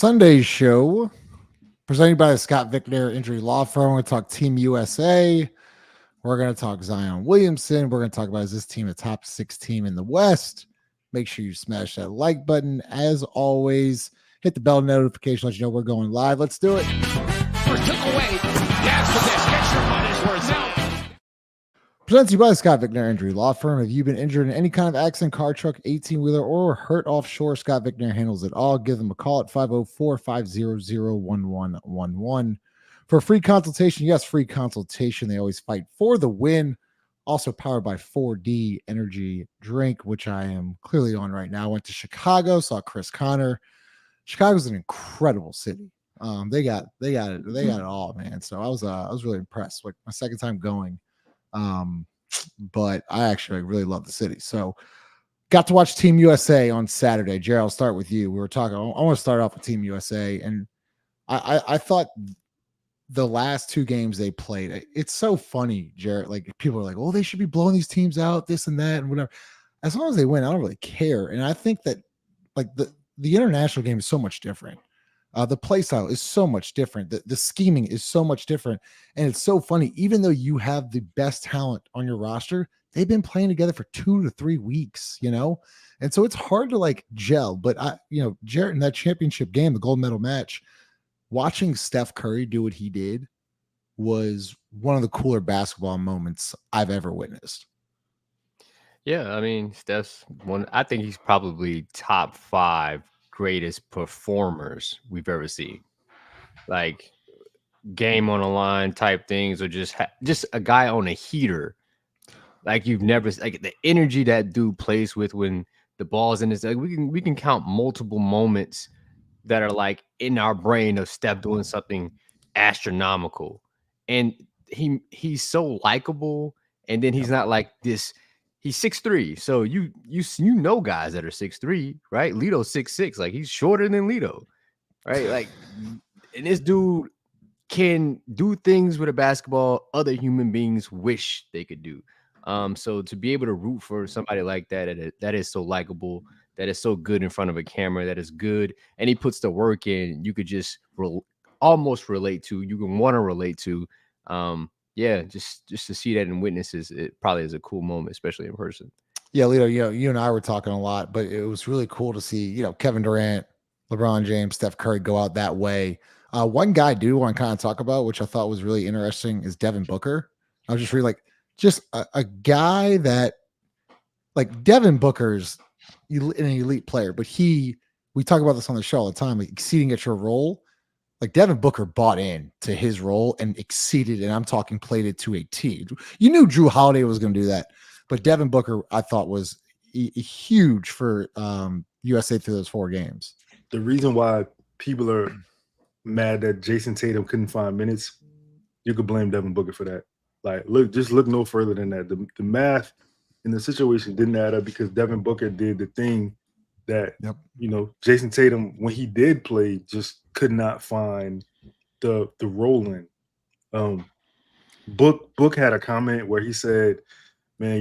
Sunday's show, presented by the Scott Vicknair Injury Law Firm. We're going to talk Team USA. We're going to talk Zion Williamson. We're going to talk about, is this team a top 6 team in the West? Make sure you smash that like button. As always, hit the bell notification, let you know we're going live. Let's do it. First took away. That's for this. Get your money's worth now. Presented to you by the Scott Vicknair Injury Law Firm. Have you been injured in any kind of accident, car, truck, 18-wheeler, or hurt offshore? Scott Vicknair handles it all. Give them a call at 504-500-1111 for a free consultation. Yes, free consultation. They always fight for the win. Also powered by 4D Energy Drink, which I am clearly on right now. Went to Chicago, saw Chris Connor. Chicago's an incredible city. They got it all, man. So I was really impressed. Like my second time going. But I actually really love the city. So got to watch Team USA on Saturday. Jared, I'll start with you. We were talking, I want to start off with Team USA. And I thought the last 2 games they played, it's so funny, Jared. Like people are like, oh, they should be blowing these teams out, this and that, and whatever. As long as they win, I don't really care. And I think that like the international game is so much different. The play style is so much different. The scheming is so much different. And it's so funny. Even though you have the best talent on your roster, they've been playing together for 2 to 3 weeks, you know? And so it's hard to like gel. But Jarrett, in that championship game, the gold medal match, watching Steph Curry do what he did was one of the cooler basketball moments I've ever witnessed. Yeah, I mean, Steph's one. I think he's probably top 5 greatest performers we've ever seen. Like game on the line type things, or just a guy on a heater. Like you've never, like the energy that dude plays with when the ball's in his, like we can count multiple moments that are like in our brain of Steph doing something astronomical. And he's so likable, and then he's not like this. He's 6'3", so you know guys that are 6'3", right? Lito's 6'6", like he's shorter than Lito, right? Like, and this dude can do things with a basketball other human beings wish they could do. So to be able to root for somebody like that is so likable, that is so good in front of a camera, that is good, and he puts the work in, you could just almost relate to, you can want to relate to. Yeah, just to see that and witnesses, it probably is a cool moment, especially in person. Yeah, Lito, you and I were talking a lot, but it was really cool to see, Kevin Durant, LeBron James, Steph Curry go out that way. One guy I do want to kind of talk about, which I thought was really interesting, is Devin Booker. I was just really like, a guy that, like Devin Booker's an elite player, but we talk about this on the show all the time, like exceeding at your role. Like Devin Booker bought in to his role and exceeded, and I'm talking played it to a T. You knew Drew Holiday was going to do that, but Devin Booker, I thought, was huge for USA through those 4 games. The reason why people are mad that Jason Tatum couldn't find minutes, you could blame Devin Booker for that. Like, look no further than that. The math in the situation didn't add up because Devin Booker did the thing that, Jason Tatum, when he did play, just could not find the role in. Book had a comment where he said, man,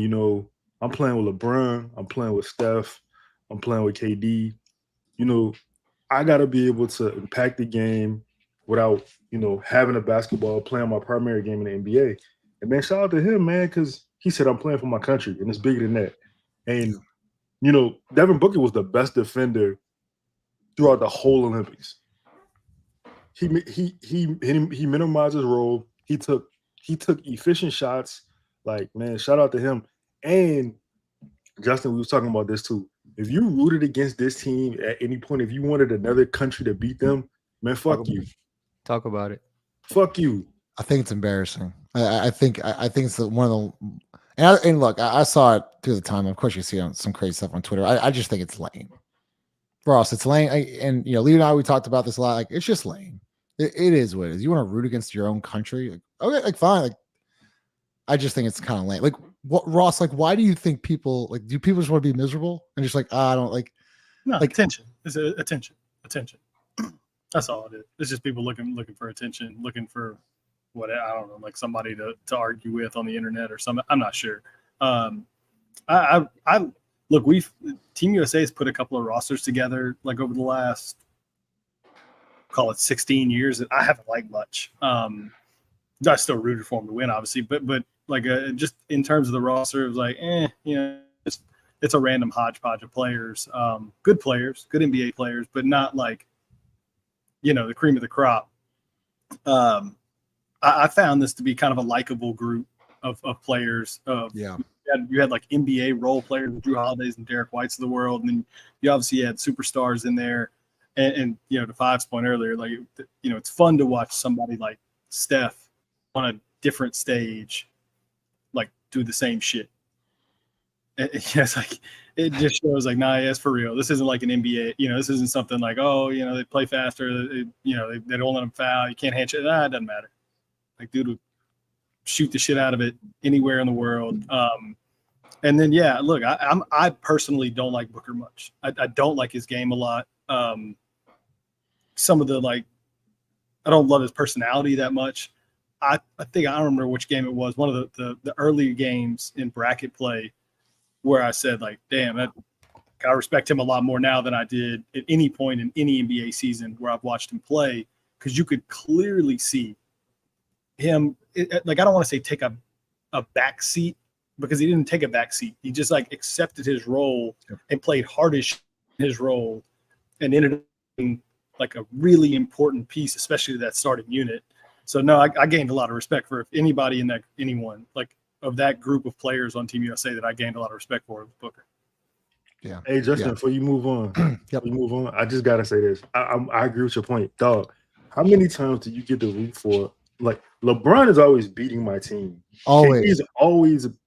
I'm playing with LeBron, I'm playing with Steph, I'm playing with KD. I got to be able to impact the game without, having a basketball, playing my primary game in the NBA. And man, shout out to him, man, because he said, I'm playing for my country, and it's bigger than that. And Devin Booker was the best defender throughout the whole Olympics. He minimized his role. He took efficient shots. Like, man, shout out to him. And Justin, we was talking about this too. If you rooted against this team at any point, if you wanted another country to beat them, man, fuck you. Talk about it. Fuck you. I think it's embarrassing. I think it's one of the. And look, I saw it through the time. Of course, you see some crazy stuff on Twitter. I just think it's lame. Ross, it's lame. And Lee and I, we talked about this a lot. Like, it's just lame. It is what it is. You want to root against your own country? Like, okay, like fine. Like, I just think it's kind of lame. Like, what, Ross? Like, why do you think people like? Do people just want to be miserable and just like, I don't like? No, like attention. It's attention. That's all it is. It's just people looking for attention, looking for what, I don't know, like somebody to argue with on the internet or something. I'm not sure. I look, Team USA has put a couple of rosters together like over the last call it 16 years that I haven't liked much. I still rooted for him to win, obviously, but like just in terms of the roster, it was like, it's a random hodgepodge of players, good NBA players, but not like, the cream of the crop. I found this to be kind of a likable group of players. You had like NBA role players, Drew Holidays and Derek Whites of the world, and then you obviously had superstars in there. And to Five's point earlier, like it's fun to watch somebody like Steph on a different stage, like do the same shit. It's like it just shows like, nah, it's for real. This isn't like an NBA. This isn't something like, they play faster. They don't let them foul. You can't handshake. Nah, it doesn't matter. Like, dude would shoot the shit out of it anywhere in the world. And then look, I personally don't like Booker much. I don't like his game a lot. Some of the I don't love his personality that much. I think I don't remember which game it was. One of the early games in bracket play where I said like, damn, I respect him a lot more now than I did at any point in any NBA season where I've watched him play, because you could clearly see him. I don't want to say take a back seat, because he didn't take a back seat. He just accepted his role and played hardest his role, and ended up being like a really important piece, especially to that starting unit. So no, I gained a lot of respect for anybody in anyone of that group of players on Team USA that I gained a lot of respect for was Booker. Yeah. Hey Justin, before you move on, I just gotta say this. I agree with your point, dog. How many times do you get to root for? Like LeBron is always beating my team. Always.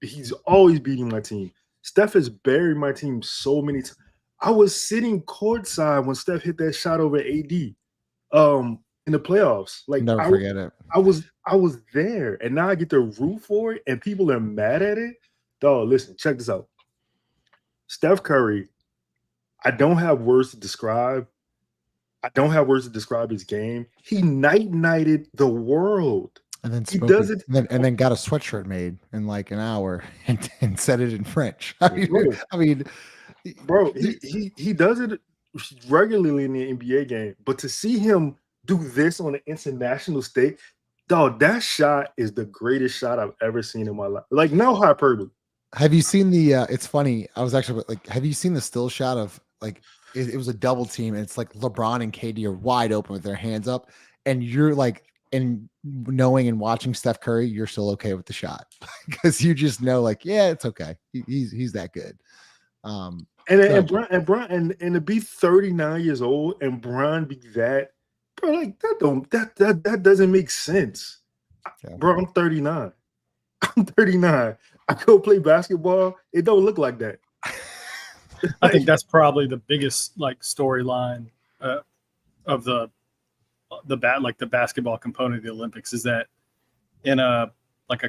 He's always beating my team. Steph has buried my team so many times. I was sitting courtside when Steph hit that shot over AD in the playoffs. Never forget it. I was there, and now I get to root for it, and people are mad at it. Dog, listen, check this out. Steph Curry, I don't have words to describe. His game. He nighted the world. And then and then got a sweatshirt made in like an hour and said it in French. I mean, bro, he does it regularly in the NBA game, but to see him do this on an international stage, dog, that shot is the greatest shot I've ever seen in my life. Like, no hyperbole. Have you seen the? It's funny. I was actually have you seen the still shot of it was a double team, and it's like LeBron and KD are wide open with their hands up, and you're like, and knowing and watching Steph Curry, you're still okay with the shot because you just know, it's okay. He's that good. And to be 39 years old and Bron be that, bro, that doesn't make sense. Yeah. Bro, I'm 39. I go play basketball. It don't look like that. I think that's probably the biggest storyline of the basketball component of the Olympics, is that in a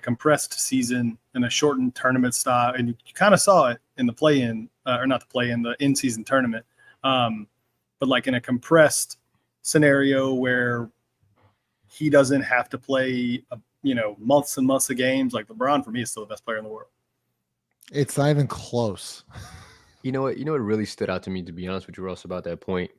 compressed season, in a shortened tournament style, and you kind of saw it in the play-in, or not the play-in, the in-season tournament, but in a compressed scenario where he doesn't have to play months and months of games. Like LeBron, for me, is still the best player in the world. It's not even close. You know what really stood out to me, to be honest with you, Ross, about that point?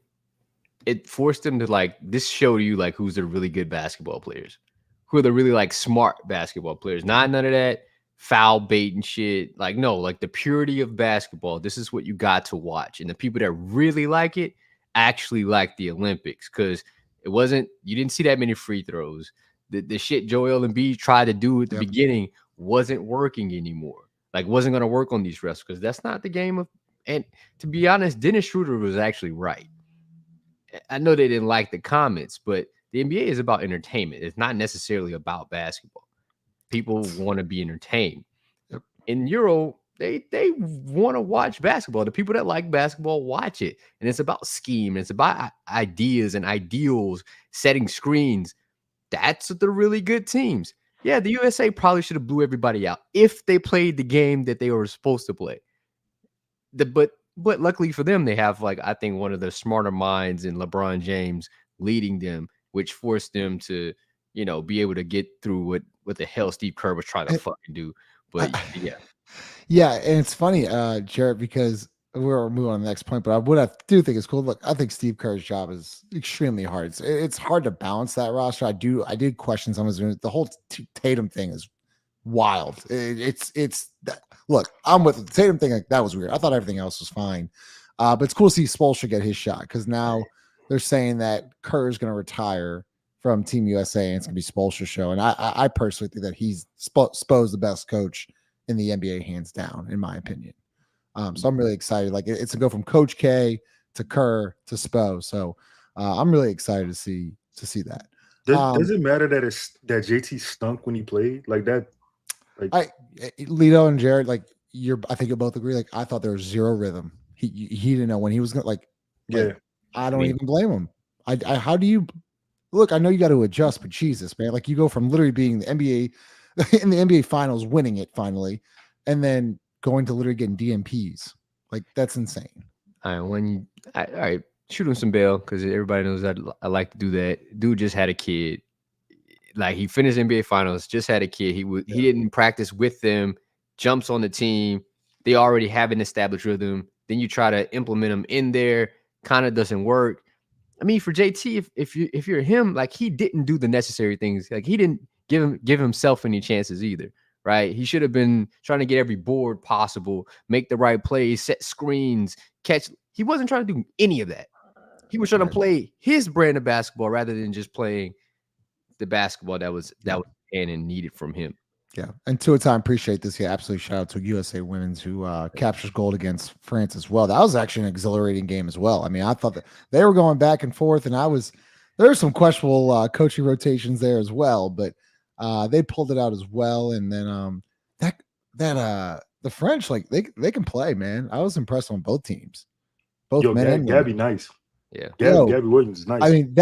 It forced them to this showed you who's the really good basketball players, who are the really smart basketball players. Not none of that foul bait and shit. No, the purity of basketball. This is what you got to watch. And the people that really like it actually like the Olympics, because you didn't see that many free throws. The shit Joel Embiid tried to do at the beginning wasn't working anymore. Wasn't going to work on these refs, because that's not the game of. And to be honest, Dennis Schroeder was actually right. I know they didn't like the comments, but the NBA is about entertainment. It's not necessarily about basketball. People want to be entertained. Yep. In Euro, they want to watch basketball. The people that like basketball watch it. And it's about scheme. It's about ideas and ideals, setting screens. That's the really good teams. Yeah, the USA probably should have blew everybody out if they played the game that they were supposed to play. But luckily for them, they have I think one of the smarter minds in LeBron James leading them, which forced them to be able to get through what the hell Steve Kerr was trying to fucking do. But yeah, and it's funny, Jarrett, because we're moving on to the next point, but what I do think is cool. Look, I think Steve Kerr's job is extremely hard. It's hard to balance that roster. I did question some of his. The whole Tatum thing is wild. Look, I'm with the Tatum thing. Like, that was weird. I thought everything else was fine, but it's cool to see Spoelstra get his shot because now they're saying that Kerr is going to retire from Team USA and it's going to be Spoelstra's show. And I personally think that he's Spo's the best coach in the NBA, hands down, in my opinion. So I'm really excited. Like it's a go from Coach K to Kerr to Spo. So I'm really excited to see that. Does it matter that JT stunk when he played like that? Like Lito and Jared, like I think you both agree. Like I thought there was zero rhythm. He didn't know when he was gonna yeah. I don't even blame him. How do you look? I know you got to adjust, but Jesus, man, like you go from literally being the NBA in the NBA finals, winning it finally, and then going to literally getting DMPs. Like that's insane. All right, shoot him some bail because everybody knows I like to do that. Dude just had a kid. Like he finished NBA finals, just had a kid. He didn't practice with them. Jumps on the team. They already have an established rhythm. Then you try to implement them in there. Kind of doesn't work. I mean, for JT, if you're him, like he didn't do the necessary things. Like he didn't give himself any chances either. Right? He should have been trying to get every board possible, make the right plays, set screens, catch. He wasn't trying to do any of that. He was trying to play his brand of basketball rather than just playing the basketball that was and needed from him. Yeah. And to a time, appreciate this. Yeah, absolutely. Shout out to USA Women's who captures gold against France as well. That was actually an exhilarating game as well. I mean, I thought that they were going back and forth, and there were some questionable coaching rotations there as well, but they pulled it out as well. And then the French, like they can play, man. I was impressed on both teams. Both men and women. Gabby nice. Yeah. Gabby Williams is nice. I mean,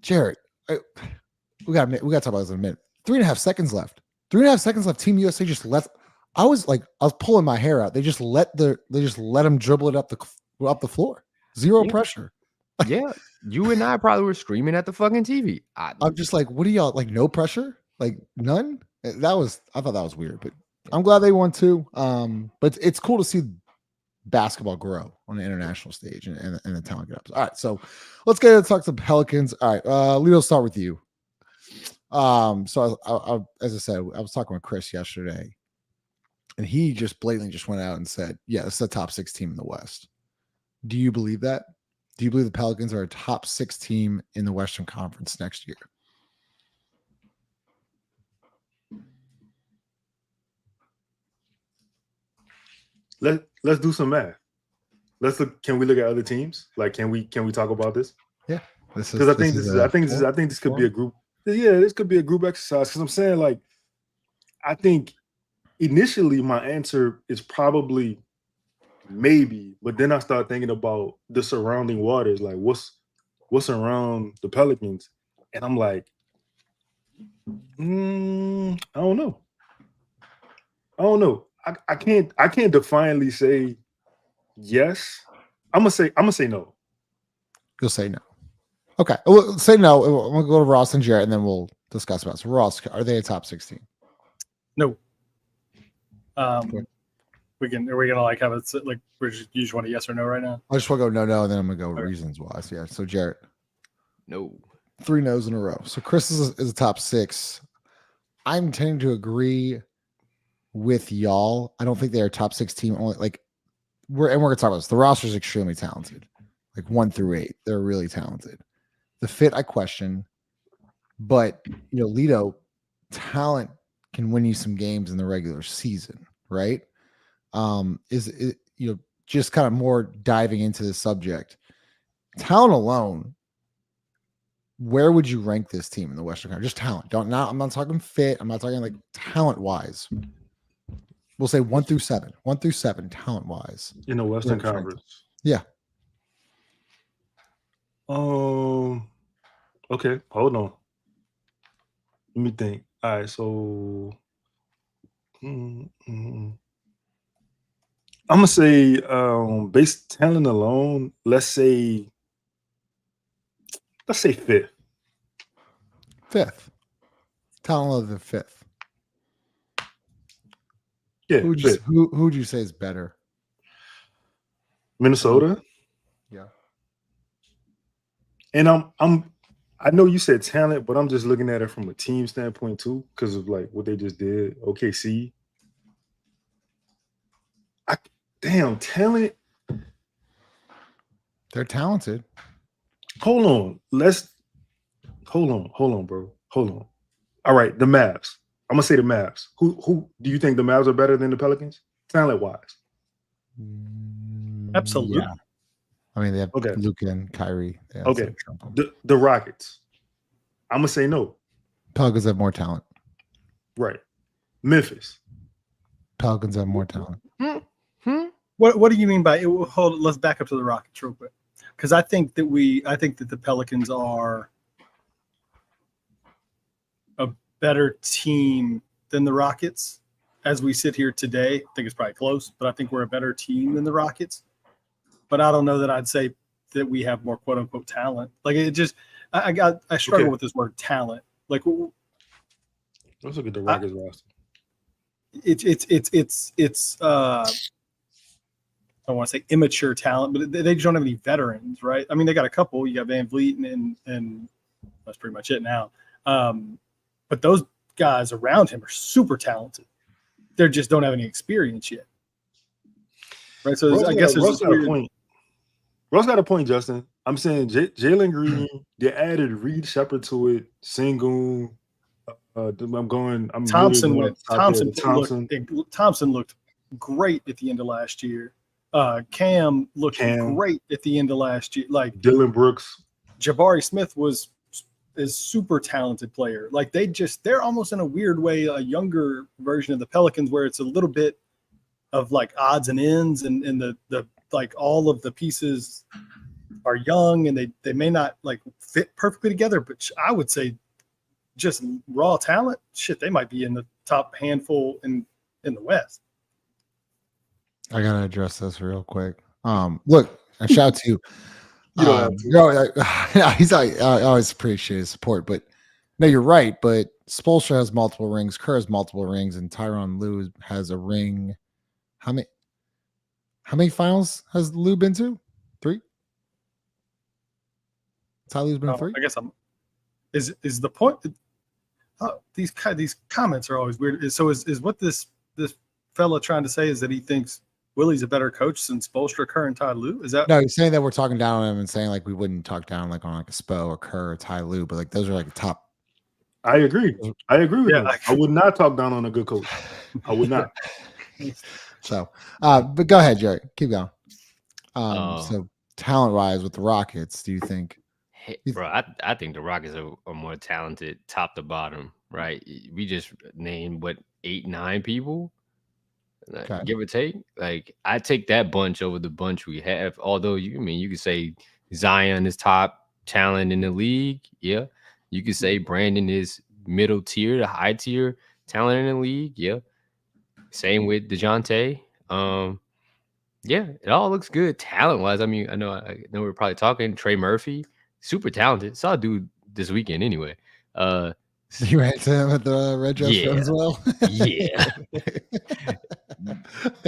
Jared, we got to talk about this in a minute. 3.5 seconds left. 3.5 seconds left. Team USA just let. I was pulling my hair out. They just let them dribble it up the floor. Zero pressure. Yeah, you and I probably were screaming at the fucking TV. I'm just like, what do y'all like? No pressure, like none. I thought that was weird, but I'm glad they won too. But it's cool to see basketball grow on the international stage and the talent get up. All right, so let's get to talk to the Pelicans. All right, Leo, start with you. So I, as I said, I was talking with Chris yesterday, and he just blatantly just went out and said, "Yeah, it's the top 6 team in the West." Do you believe that? Do you believe the Pelicans are a top 6 team in the Western Conference next year? Let's do some math. Let's look. Can we look at other teams? Like, can we talk about this? Yeah, because I think this could be a group. Yeah, this could be a group exercise. Because I'm saying, like, I think initially my answer is probably maybe, but then I start thinking about the surrounding waters, like what's around the Pelicans, and I'm like, I don't know. I can't defiantly say yes. I'm gonna say no. You'll say no. Okay, well, say no. We'll go to Ross and Jarrett, and then we'll discuss about it. So, Ross, are they a top 16? No. Are we gonna like have it like you just want a yes or no right now? I just want to go no, and then I'm gonna go reasons why. So, yeah. So Jarrett, no, 3 no's in a row. So Chris is a top 6. I'm tending to agree with y'all. I don't think they're a top 6 team. Only like we're gonna talk about this. The roster is extremely talented, like 1 through 8. They're really talented. The fit I question, but Lito, talent can win you some games in the regular season, right? Is it, just kind of more diving into the subject. Talent alone, where would you rank this team in the Western Conference? Just talent. I'm not talking fit. I'm not talking like talent wise. We'll say 1 through 7. 1 through 7, talent wise. In the Western Conference. Yeah. Okay, hold on. Let me think. All right, so I'm gonna say based talent alone, let's say fifth. Talent of the 5th. Yeah. Who would you say is better? Minnesota. Yeah. And I know you said talent, but I'm just looking at it from a team standpoint too, because of like what they just did. OKC. Damn, talent. They're talented. Hold on, bro. Hold on. All right, the Mavs. I'm gonna say the Mavs. Who do you think the Mavs are better than the Pelicans, talent wise? Absolutely. Yeah. I mean, they have Okay. Luka and Kyrie. Yeah, Okay. so Trump 'em. The Rockets. I'm gonna say no. Pelicans have more talent. Right. Memphis. Pelicans have more talent. What do you mean by it? Hold. Let's back up to the Rockets real quick, because I think that the Pelicans are a better team than the Rockets as we sit here today. I think it's probably close, but I think we're a better team than the Rockets. But I don't know that I'd say that we have more quote unquote talent. Like it just, I struggle with this word talent. Like let's look at the Rockets roster. It's I don't want to say immature talent, but they just don't have any veterans, right? I mean, they got a couple. You got Van Vliet and that's pretty much it now. But those guys around him are super talented. They just don't have any experience yet, right? So I guess Russ got a point. Russ got a point, Justin. I'm saying Jalen Green. They added Reed Shepard to it. Sengun. Thompson looked great at the end of last year. Cam looked great at the end of last year. Like Dylan Brooks, Jabari Smith is super talented player. Like they're almost in a weird way a younger version of the Pelicans, where it's a little bit of like odds and ends, and the like all of the pieces are young and they may not like fit perfectly together. But I would say just raw talent, shit, they might be in the top handful in the West. I gotta address this real quick. Look, a shout out to you. He's like, I always appreciate his support, but no, you're right. But Spoelstra has multiple rings, Kerr has multiple rings, and Tyronn Lue has a ring. How many finals has Lue been to? 3. Ty Lue's been 3. I guess is the point. These comments are always weird. So is what this fella trying to say is that he thinks Willie's a better coach than Spoelstra, Kerr, and Ty Lue? Is that? No, he's saying that we're talking down on him and saying like we wouldn't talk down like on like a Spo or Kerr or Ty Lue, but like those are like the top. I agree with him. I would not talk down on a good coach. I would not. So, but go ahead, Jerry. Keep going. So talent-wise with the Rockets, do you think? Hey, bro, I think the Rockets are more talented top to bottom, right? We just named 8-9 people. Okay. Give or take. Like I take that bunch over the bunch we have. Although you could say Zion is top talent in the league. Yeah. You could say Brandon is middle tier to high tier talent in the league. Yeah. Same with Dejounte. Yeah, it all looks good talent wise. I mean, I know we're probably talking Trey Murphy, super talented. Saw a dude this weekend anyway. You ran to him at the Red Dress show as well? Yeah.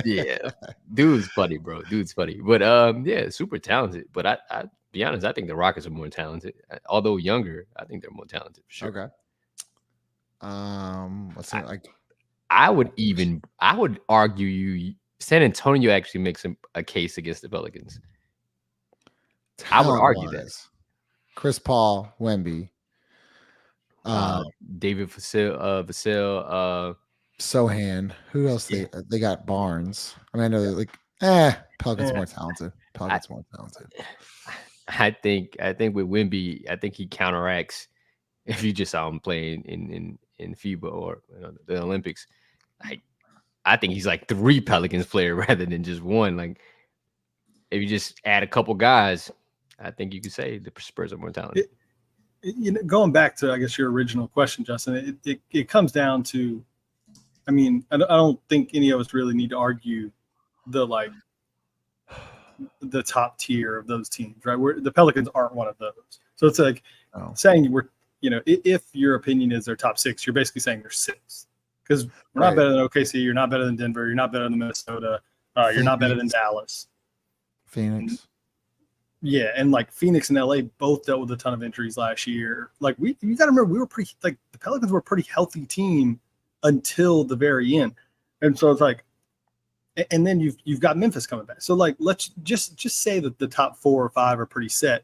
Yeah. Dude's funny, bro. Dude's funny. But yeah, super talented. But I be honest, I think the Rockets are more talented. Although younger, I think they're more talented for sure. Okay. What's that like? I would argue San Antonio actually makes a case against the Pelicans. I would argue that. Chris Paul, Wemby. David Vassell, Sohan. Who else? Yeah. They got Barnes. I mean, I know they're like, Pelicans more talented. Pelicans more talented. I think with Wemby, I think he counteracts if you just saw him playing in FIBA or the Olympics. Like I think he's like 3 Pelicans player rather than just one. Like if you just add a couple guys, I think you could say the Spurs are more talented. Going back to, I guess, your original question, Justin, it comes down to, I mean, I don't think any of us really need to argue the top tier of those teams, right? The Pelicans aren't one of those. So it's like saying if your opinion is they're top 6, you're basically saying they're 6. Because we're not better than OKC, you're not better than Denver, you're not better than Minnesota, you're not better than Dallas. Phoenix. Yeah, and like Phoenix and LA both dealt with a ton of injuries last year. Like you got to remember, we were pretty like the Pelicans were a pretty healthy team until the very end, and so it's like, and then you've got Memphis coming back. So like, let's just say that the top 4 or 5 are pretty set.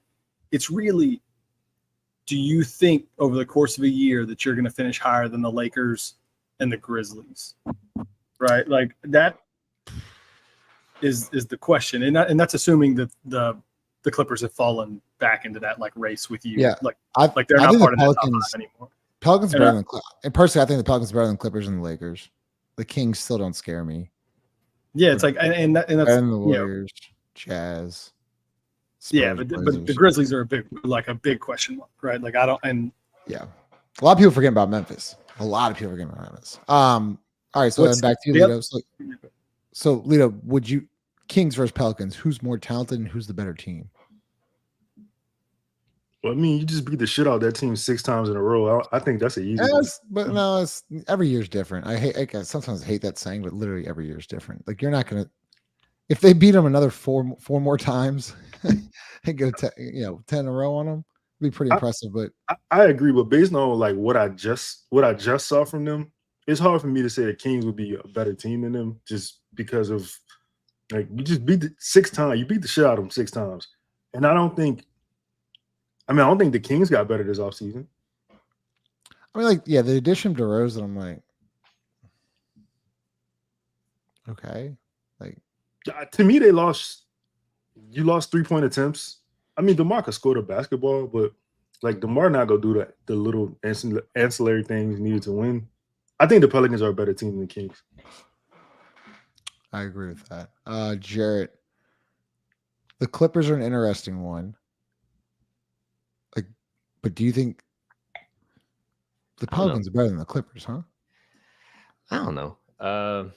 It's really, do you think over the course of a year that you're going to finish higher than the Lakers and the Grizzlies? Right, like that is the question, and that's assuming that the Clippers have fallen back into that like race with you. Yeah, like they're not part of that top 5 anymore. Pelicans better than, and personally, I think the Pelicans are better than Clippers and the Lakers. The Kings still don't scare me. Yeah, it's like and that's better than the Warriors, Jazz. Spurs, yeah, but the Grizzlies are a big question mark, right? Like I don't, and yeah, a lot of people forget about Memphis. A lot of people forget about Memphis. All right, so then back to you, Lito. So Lito, would you Kings versus Pelicans? Who's more talented and who's the better team? Well, I mean, you just beat the shit out of that team 6 times in a row. I think that's an easy one. But no, it's every year's different. I sometimes hate that saying, but literally every year is different. Like you're not gonna, if they beat them another four more times and go 10 in a row on them, it'd be pretty impressive. But I agree, but based on like what I just saw from them, it's hard for me to say the Kings would be a better team than them just because of like you just beat the 6 times. You beat the shit out of them 6 times, and I don't think the Kings got better this offseason. I mean, like, yeah, the addition of DeRozan, I'm like, okay. Like, to me, you lost 3-point attempts. I mean, DeMar could score the basketball, but like DeMar not gonna do the little ancillary things needed to win. I think the Pelicans are a better team than the Kings. I agree with that. Jarrett, the Clippers are an interesting one. Like, but do you think the Pelicans are better than the Clippers, huh? I don't know.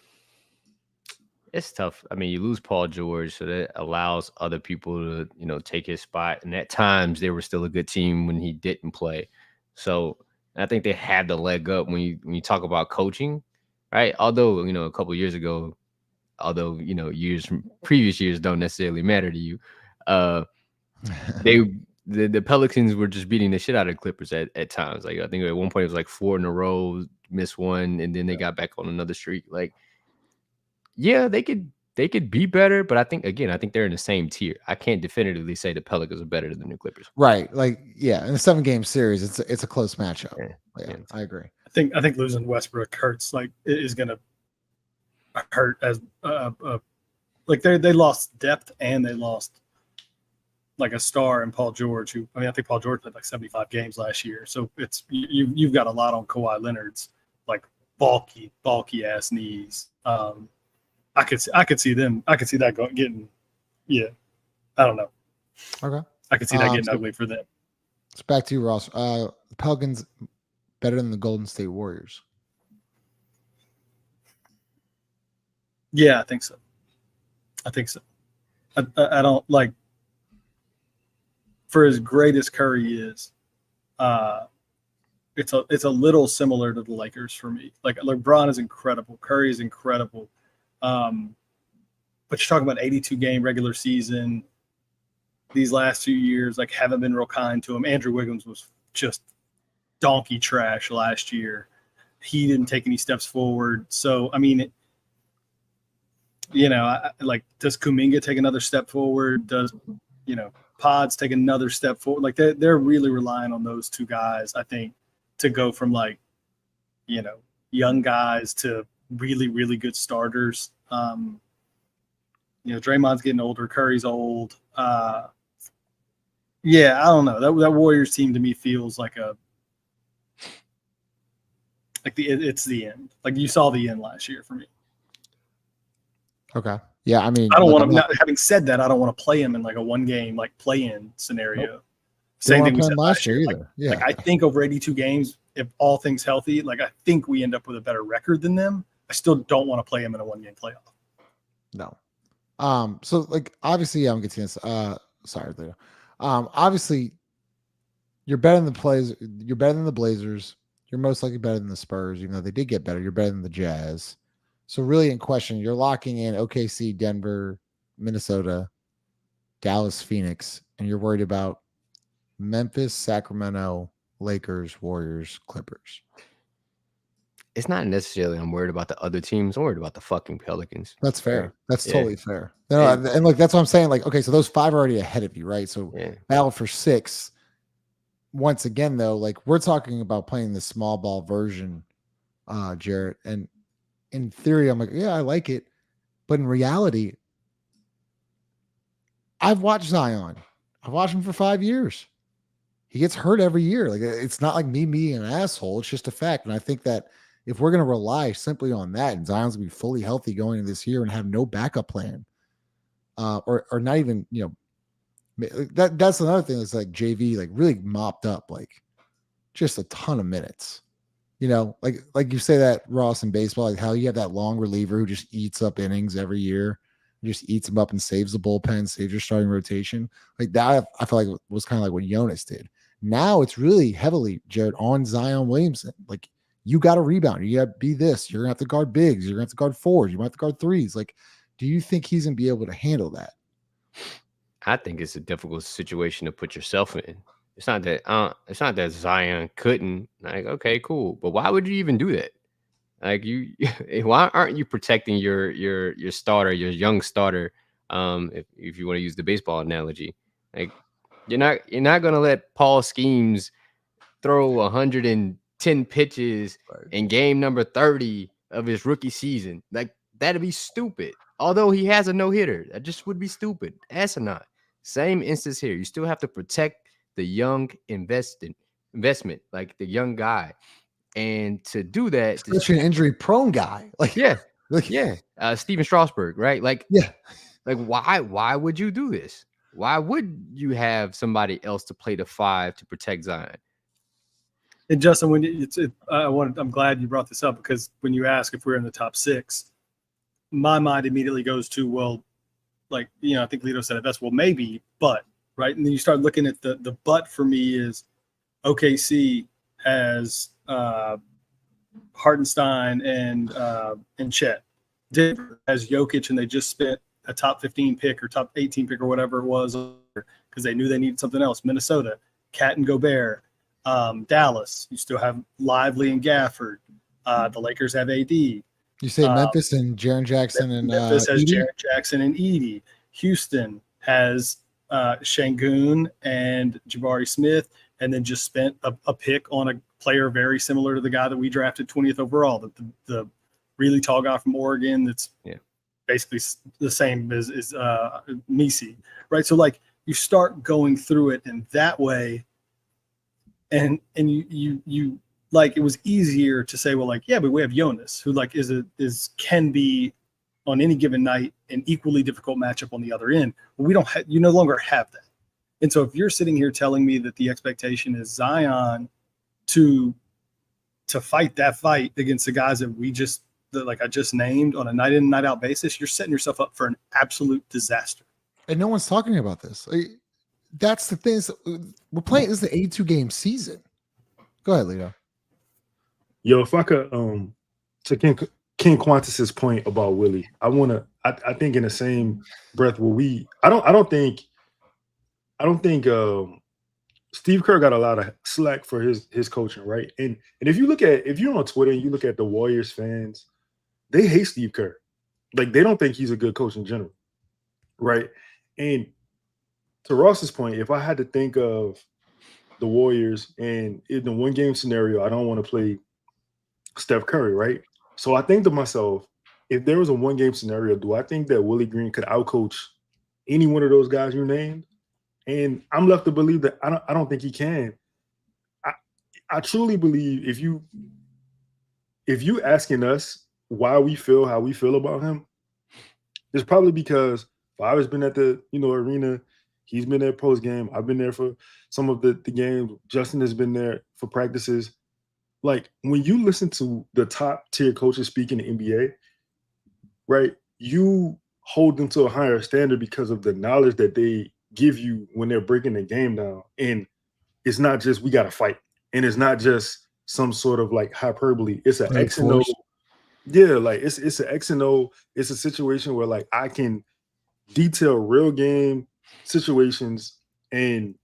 It's tough. I mean, you lose Paul George, so that allows other people to, take his spot. And at times, they were still a good team when he didn't play. So I think they had the leg up when you talk about coaching, right? Although, a couple of years ago, years from previous years don't necessarily matter to you. The Pelicans were just beating the shit out of the Clippers at times. Like I think at one point it was like 4 in a row, missed one, and then they got back on another streak. Like, yeah, they could be better, but I think they're in the same tier. I can't definitively say the Pelicans are better than the Clippers. Right. Like, yeah, in a 7-game series, it's a close matchup. Yeah, I agree. I think losing Westbrook hurts. Like, it is gonna hurt as like they lost depth and they lost like a star in Paul George, who I think Paul George played like 75 games last year. So it's you've got a lot on Kawhi Leonard's like bulky ass knees. I could see that getting, yeah. I don't know. Okay. I could see that getting ugly for them. It's back to you, Ross. The Pelicans better than the Golden State Warriors. Yeah, I think so. I don't like, for as great as Curry is, it's a little similar to the Lakers for me. Like LeBron is incredible, Curry is incredible, but you're talking about 82-game regular season. These last few years, like, haven't been real kind to him. Andrew Wiggins was just donkey trash last year. He didn't take any steps forward. So I mean, does Kuminga take another step forward? Does Pods take another step forward? Like they're really relying on those two guys, I think, to go from like, young guys to really, really good starters. Draymond's getting older, Curry's old. Yeah, I don't know. That Warriors team to me feels like it's the end. Like you saw the end last year for me. Okay. Yeah, I mean, I don't want to. Having said that, I don't want to play him in like a 1-game like play-in scenario. Nope. Same thing we said last year either. Like I think over 82 games, if all things healthy, like I think we end up with a better record than them. I still don't want to play him in a 1-game playoff. No. So like obviously, I'm getting this. Sorry, Leo. Obviously, you're better than the plays. You're better than the Blazers. You're most likely better than the Spurs, even though they did get better. You're better than the Jazz. So really, in question, you're locking in OKC, Denver, Minnesota, Dallas, Phoenix, and you're worried about Memphis, Sacramento, Lakers, Warriors, Clippers. It's not necessarily I'm worried about the other teams. I'm worried about the fucking Pelicans. That's fair. Yeah. That's Yeah. totally fair. No, and look, that's what I'm saying. Like, okay, so those 5 are already ahead of you, right? So Yeah. battle for 6. Once again, though, like we're talking about playing the small ball version, Jarrett. And in theory, I'm like, yeah, I like it. But in reality, I've watched Zion. I've watched him for 5 years. He gets hurt every year. Like, it's not like me being an asshole. It's just a fact. And I think that if we're going to rely simply on that, and Zion's going to be fully healthy going into this year and have no backup plan, or not even, that's another thing that's like JV, like really mopped up, like just a ton of minutes, like you say that Ross in baseball, like how you have that long reliever who just eats up innings every year, just eats them up and saves the bullpen, saves your starting rotation. Like that, I feel like it was kind of like what Jonas did. Now it's really heavily, Jared, on Zion Williamson. Like, you got to rebound. You got to be this. You're going to have to guard bigs. You're going to have to guard 4s. You might have to guard 3s. Like, do you think he's going to be able to handle that? I think it's a difficult situation to put yourself in. It's not that Zion couldn't. Like, okay, cool. But why would you even do that? Like, why aren't you protecting your starter, your young starter? If you want to use the baseball analogy, like you're not going to let Paul Schemes throw 110 pitches in game number 30 of his rookie season. Like, that'd be stupid. Although he has a no-hitter, that just would be stupid. Asinine. Same instance here. You still have to protect the young investment, like the young guy. And to do that, especially an injury-prone guy. Like, yeah. Steven Strasburg, right? Like, yeah. Like, why would you do this? Why would you have somebody else to play the 5 to protect Zion? And Justin, I'm glad you brought this up, because when you ask if we're in the top 6, my mind immediately goes to, well, like, I think Lito said it best. Well, maybe, but, right. And then you start looking at the but for me is OKC has Hartenstein and Chet. Denver has Jokic, and they just spent a top 15 pick or top 18 pick or whatever it was because they knew they needed something else. Minnesota, Cat and Gobert. Dallas, you still have Lively and Gafford. The Lakers have AD. You say Memphis and Jaren Jackson and Memphis has Edie? Jaren Jackson and Edie. Houston has Şengün and Jabari Smith, and then just spent a pick on a player very similar to the guy that we drafted 20th overall, the really tall guy from Oregon that's basically the same as Misi, right? So, like, you start going through it in that way, and you like, it was easier to say, well, like, yeah, but we have Jonas, who like can be on any given night an equally difficult matchup on the other end. But we don't you no longer have that. And so if you're sitting here telling me that the expectation is Zion to fight that fight against the guys that I just named on a night in and night out basis, you're setting yourself up for an absolute disaster. And no one's talking about this. That's the thing. We're playing. This is the 82 game season. Go ahead, Lito. Yo, if I could, to Ken Qantas's point about Willie, I think in the same breath where I don't think Steve Kerr got a lot of slack for his coaching, right? And if you're on Twitter and you look at the Warriors fans, they hate Steve Kerr. Like, they don't think he's a good coach in general, right? And to Ross's point, if I had to think of the Warriors and in the 1-game scenario, I don't want to play Steph Curry, right? So I think to myself, if there was a 1-game scenario, do I think that Willie Green could outcoach any one of those guys you named? And I'm left to believe that I don't think he can. I truly believe if you asking us why we feel how we feel about him, it's probably because Favre's been at the arena, he's been there post game. I've been there for some of the games. Justin has been there for practices. Like, when you listen to the top tier coaches speak in the NBA, right, you hold them to a higher standard because of the knowledge that they give you when they're breaking the game down. And it's not just we got to fight, and it's not just some sort of like hyperbole. It's an X and O. Yeah, like it's an X and O. It's a situation where, like, I can detail real game situations and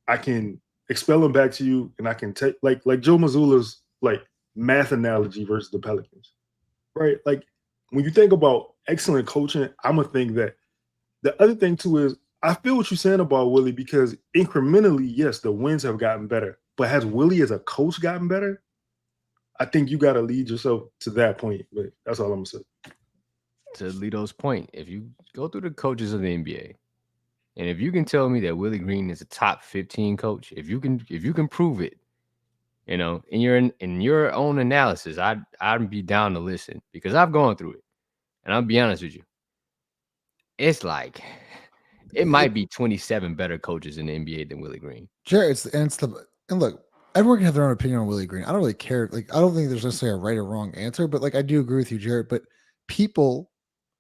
I can expel them back to you, and I can take like Joe Mazzulla's like math analogy versus the Pelicans, right? Like when you think about excellent coaching, I'm gonna think that the other thing too is I feel what you're saying about Willie, because incrementally, yes, the wins have gotten better, but has Willie as a coach gotten better? I think you got to lead yourself to that point, but that's all I'm gonna say. To Lito's point, if you go through the coaches of the NBA, and if you can tell me that Willie Green is a top 15 coach, if you can prove it, you know, in your own analysis, I'd be down to listen, because I've gone through it, and I'll be honest with you, it's like it might be 27 better coaches in the NBA than Willie Green. Sure, and look, everyone can have their own opinion on Willie Green. I don't really care. Like, I don't think there's necessarily a right or wrong answer, but like I do agree with you, Jarrett. But people,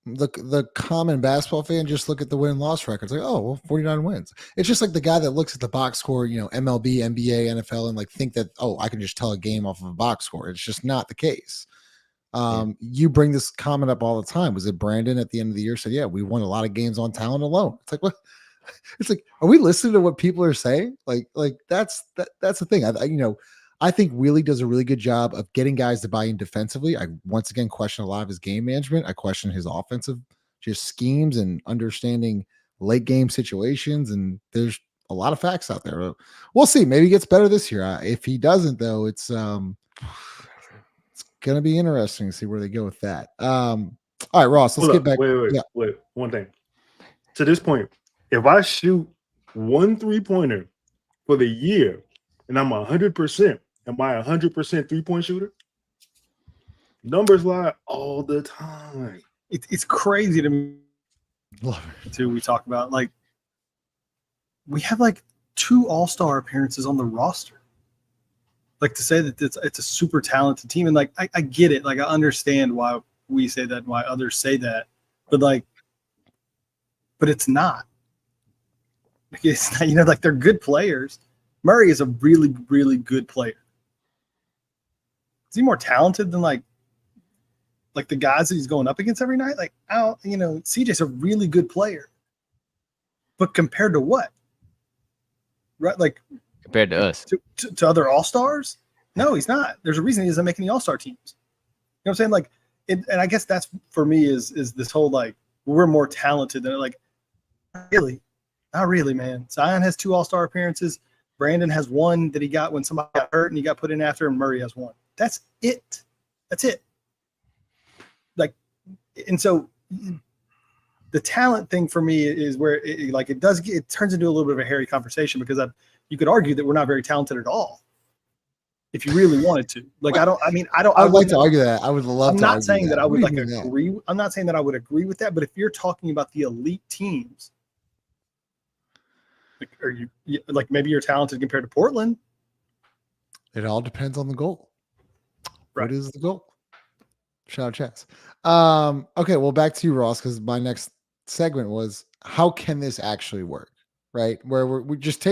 the common basketball fan, just look at the win-loss records. Like, oh, well, 49 wins. It's just like the guy that looks at the box score, you know, MLB, NBA, NFL, and like think that, oh, I can just tell a game off of a box score. It's just not the case. You bring this comment up all the time. Was it Brandon at the end of the year said, yeah, we won a lot of games on talent alone? It's like, what? It's like, are we listening to what people are saying? Like that's the thing. I think Willie does a really good job of getting guys to buy in defensively. I once again question a lot of his game management. I question his offensive just schemes and understanding late game situations. And there's a lot of facts out there. We'll see. Maybe he gets better this year. If he doesn't, though, it's gonna be interesting to see where they go with that. All right, Ross, let's get back. Wait. One thing. To this point, if I shoot 1 3-pointer for the year and I'm 100%, am I 100% 3-point shooter? Numbers lie all the time. It's crazy to me. Love it. Too, we talk about like we have like 2 all-star appearances on the roster. Like to say that it's a super talented team, and like I get it. Like I understand why we say that and why others say that, but it's not. It's not, you know, like they're good players. Murray is a really, really good player. Is he more talented than like the guys that he's going up against every night? Like, CJ's a really good player. But compared to what? Right? Like Compared to us. To other all-stars? No, he's not. There's a reason he doesn't make any all-star teams. You know what I'm saying? Like, and I guess that's for me is this whole like we're more talented than like really. Not really, man. Zion has 2 all-star appearances. Brandon has 1 that he got when somebody got hurt and he got put in after, and Murray has 1. That's it. That's it. Like, and so the talent thing for me is where it turns into a little bit of a hairy conversation, because you could argue that we're not very talented at all if you really wanted to. Like, I would like to argue that. I would love to. I'm not saying that I would agree. I'm not saying that I would agree with that, but if you're talking about the elite teams, like, are you like maybe you're talented compared to Portland? It all depends on the goal. Right. What is the goal? Shout out chats. Okay, well, back to you, Ross, because my next segment was how can this actually work? Right, where we just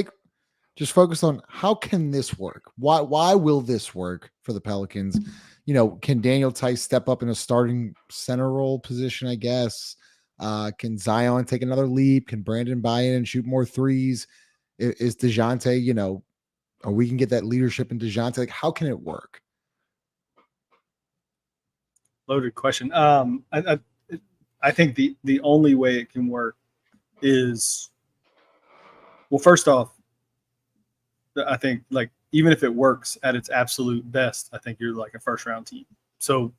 focus on how can this work? Why will this work for the Pelicans? You know, can Daniel Tice step up in a starting center role position? I guess. Can Zion take another leap? Can Brandon buy in and shoot more threes? Is Dejounte, you know, or we can get that leadership in Dejounte? Like, how can it work? Loaded question. I think the only way it can work is, well, first off, I think like even if it works at its absolute best, I think you're like a first round team. So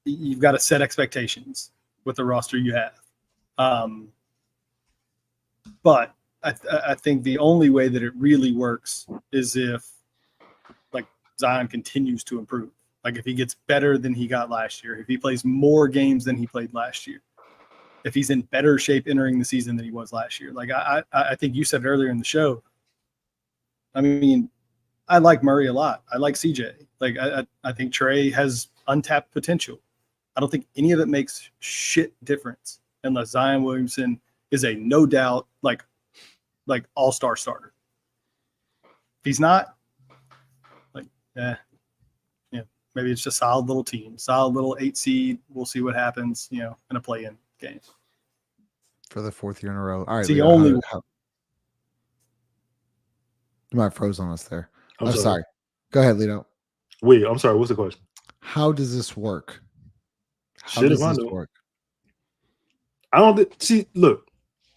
you've got to set expectations with the roster you have. But I think the only way that it really works is if like Zion continues to improve. Like if he gets better than he got last year, if he plays more games than he played last year, if he's in better shape entering the season than he was last year. Like I think you said earlier in the show, I mean, I like Murray a lot. I like CJ. Like I think Trey has untapped potential. I don't think any of it makes shit difference unless Zion Williamson is a no doubt like all-star starter. If he's not, like, maybe it's just a solid little team, solid little 8 seed. We'll see what happens, in a play-in game. for the 4th year in a row. All right, It's the Leo, only you might have froze on us there. I'm sorry. Go ahead, Leo. Wait, I'm sorry. What's the question? How does this work? How Shit does if I this know. work? I don't see. Look,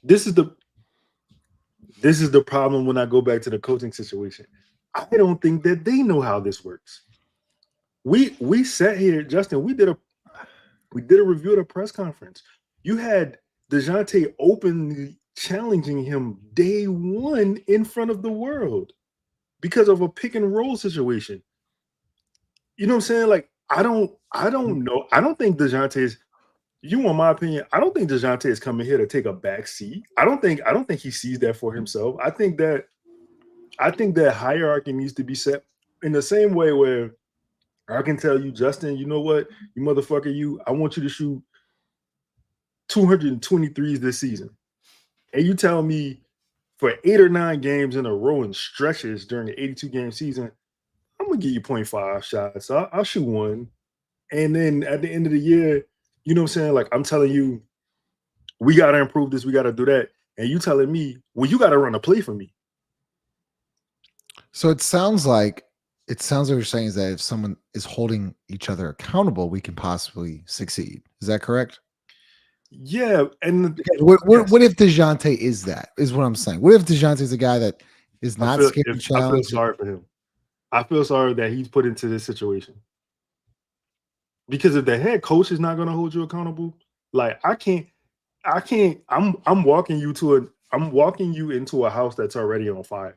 this is the problem when I go back to the coaching situation. I don't think that they know how this works. We sat here, Justin. We did a review at a press conference. You had Dejounte openly challenging him day one in front of the world because of a pick and roll situation. You know what I'm saying? Like, I don't know. I don't think Dejounte is. You want my opinion? I don't think Dejounte is coming here to take a back seat. I don't think he sees that for himself. I think that hierarchy needs to be set in the same way where I can tell you, Justin, you know what, you motherfucker, I want you to shoot 223s this season. And you tell me for 8 or 9 games in a row in stretches during the 82-game season, I'm going to give you 0.5 shots. So I'll shoot 1. And then at the end of the year, you know what I'm saying? Like, I'm telling you, we got to improve this. We got to do that. And you telling me, well, you got to run a play for me. So it sounds like what you're saying is that if someone is holding each other accountable, we can possibly succeed. Is that correct? Yeah. And what if Dejounte is what I'm saying. What if Dejounte is a guy that is not scared to challenge? I feel sorry for him. I feel sorry that he's put into this situation. Because if the head coach is not going to hold you accountable, like I'm walking you into a house that's already on fire.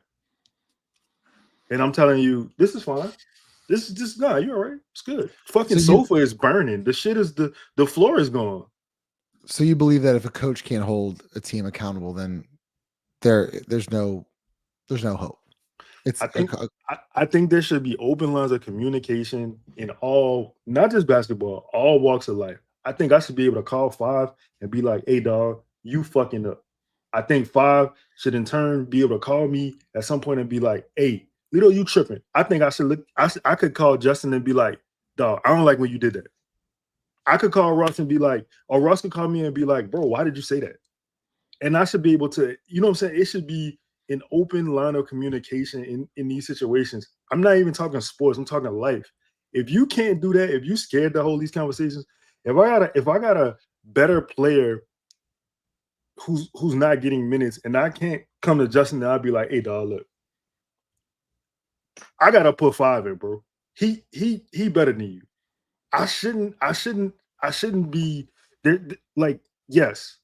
And I'm telling you, this is fine. This is just you're all right. It's good. Fucking sofa is burning. The shit is the floor is gone. So you believe that if a coach can't hold a team accountable, then there's no hope. I think there should be open lines of communication in all, not just basketball, all walks of life. I think I should be able to call 5 and be like, hey, dog, you fucking up. I think 5 should in turn be able to call me at some point and be like, hey, Lito, you tripping. I think I should I could call Justin and be like, dog, I don't like when you did that. I could call Russ and be like, or Russ could call me and be like, bro, why did you say that? And I should be able to, you know what I'm saying? It should be an open line of communication in these situations. I'm not even talking sports. I'm talking life. If you can't do that, if you're scared to hold these conversations, if I got a better player who's not getting minutes and I can't come to Justin and I'll be like, hey, dog, look, I got to put 5 in, bro. He better than you. I shouldn't be there. Like, yes,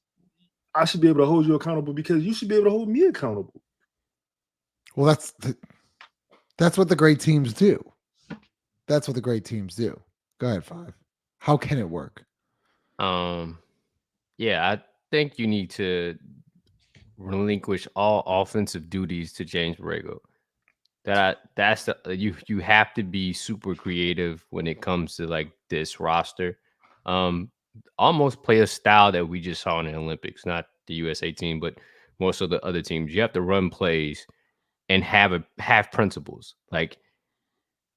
I should be able to hold you accountable because you should be able to hold me accountable. Well, that's what the great teams do. That's what the great teams do. Go ahead, 5. How can it work? Yeah, I think you need to relinquish all offensive duties to James Borrego. You have to be super creative when it comes to like this roster. Almost play a style that we just saw in the Olympics, not the USA team, but most of the other teams. You have to run plays and have principles. Like,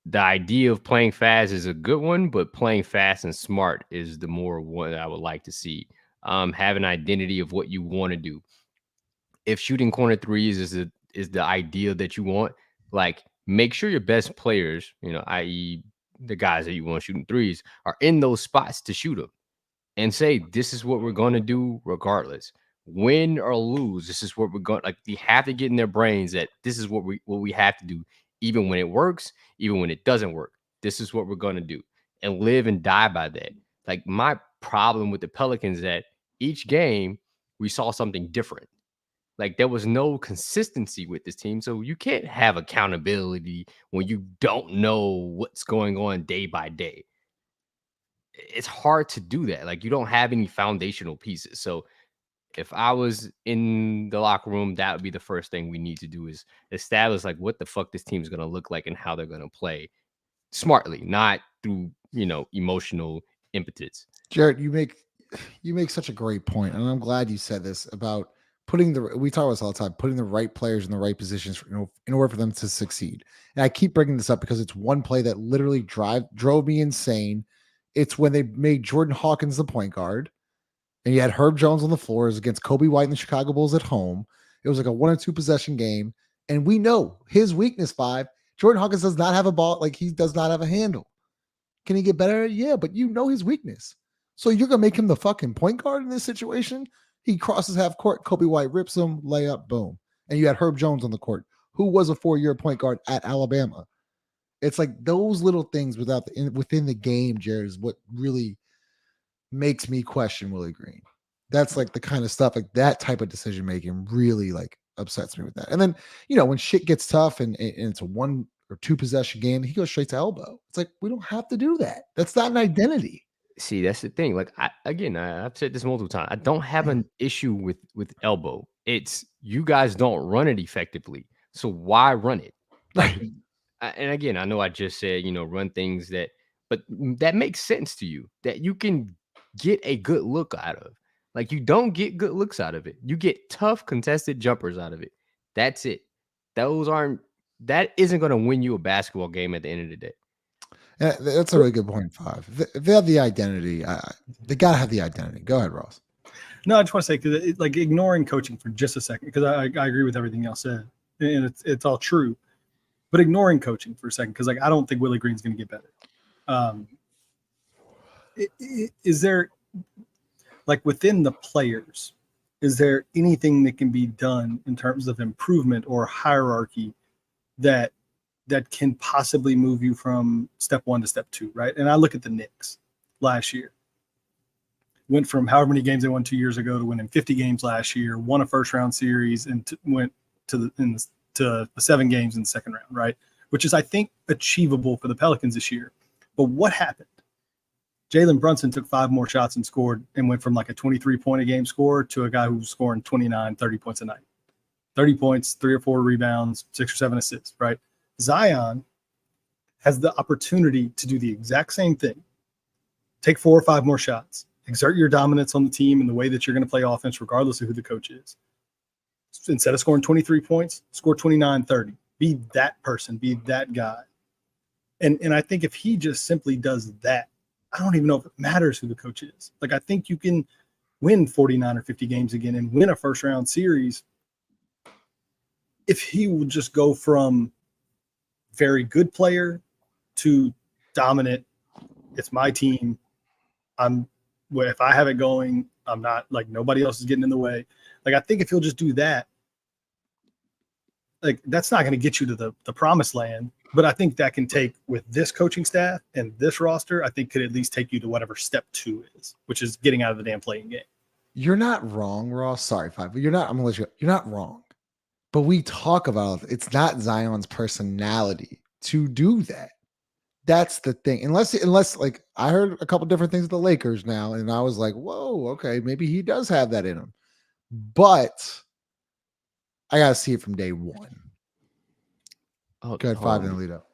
the idea of playing fast is a good one, but playing fast and smart is the more one that I would like to see. Have an identity of what you want to do. If shooting corner threes is the idea that you want, like, make sure your best players, i.e. the guys that you want shooting threes, are in those spots to shoot them, and say, this is what we're going to do regardless. Win or lose, this is what we're going. Like, you have to get in their brains that this is what we have to do, even when it works, even when it doesn't work. This is what we're going to do, and live and die by that. Like, my problem with the Pelicans is that each game we saw something different. Like, there was no consistency with this team. So you can't have accountability when you don't know what's going on day by day. It's hard to do that. Like, you don't have any foundational pieces. So if I was in the locker room, that would be the first thing we need to do, is establish like what the fuck this team is going to look like and how they're going to play smartly, not through, emotional impetus. Jared, you make such a great point, and I'm glad you said this about we talk about this all the time, putting the right players in the right positions in order for them to succeed. And I keep bringing this up because it's one play that literally drove me insane. It's when they made Jordan Hawkins the point guard, and you had Herb Jones on the floors against Kobe White and the Chicago Bulls at home. It was like a 1 or 2 possession game. And we know his weakness, 5, Jordan Hawkins does not have a ball. Like, he does not have a handle. Can he get better? Yeah, but you know his weakness. So you're going to make him the fucking point guard in this situation? He crosses half court. Kobe White rips him, layup, boom. And you had Herb Jones on the court, who was a 4-year point guard at Alabama. It's like those little things within the game, Jared, is what really makes me question Willie Green. That's like the kind of stuff, like that type of decision making really like upsets me with that. And then, when shit gets tough and it's a 1 or 2 possession game, he goes straight to elbow. It's like, we don't have to do that. That's not an identity. See, that's the thing. Like, I've said this multiple times. I don't have an issue with elbow. It's you guys don't run it effectively. So why run it? Like, and again, I know I just said, run things but that makes sense to you that you can get a good look out of. Like, you don't get good looks out of it. You get tough contested jumpers out of it. That's it. That isn't going to win you a basketball game at the end of the day. That's a really good point, 5. They have the identity. They got to have the identity. Go ahead, Ross. No, I just want to say, because like ignoring coaching for just a second, because I agree with everything y'all said, and it's all true. But ignoring coaching for a second, because like I don't think Willie Green's going to get better. Is there, like within the players, is there anything that can be done in terms of improvement or hierarchy that can possibly move you from step 1 to step 2, right? And I look at the Knicks last year. Went from however many games they won 2 years ago to winning 50 games last year, won a first-round series, and went to the 7 games in the second round, right? Which is, I think, achievable for the Pelicans this year. But what happened? Jalen Brunson took 5 more shots and scored and went from like a 23-point-a-game scorer to a guy who was scoring 29, 30 points a night. 30 points, 3 or 4 rebounds, 6 or 7 assists, right? Zion has the opportunity to do the exact same thing. Take 4 or 5 more shots. Exert your dominance on the team in the way that you're going to play offense, regardless of who the coach is. Instead of scoring 23 points, score 29, 30. Be that person. Be that guy. And I think if he just simply does that, I don't even know if it matters who the coach is. Like, I think you can win 49 or 50 games again and win a first-round series if he would just go from very good player to dominant. It's my team. If I have it going, I'm not, like, nobody else is getting in the way. Like, I think if he'll just do that, like, that's not going to get you to the promised land. But I think that can take, with this coaching staff and this roster, I think could at least take you to whatever step 2 is, which is getting out of the damn playing game. You're not wrong, Ross. Sorry, 5, but I'm going to let you go. You're not wrong. But we talk about it's not Zion's personality to do that. That's the thing. Unless like I heard a couple different things with the Lakers now, and I was like, whoa, okay, maybe he does have that in him. But I gotta see it from day 1. Oh, go ahead, 5 and lead up.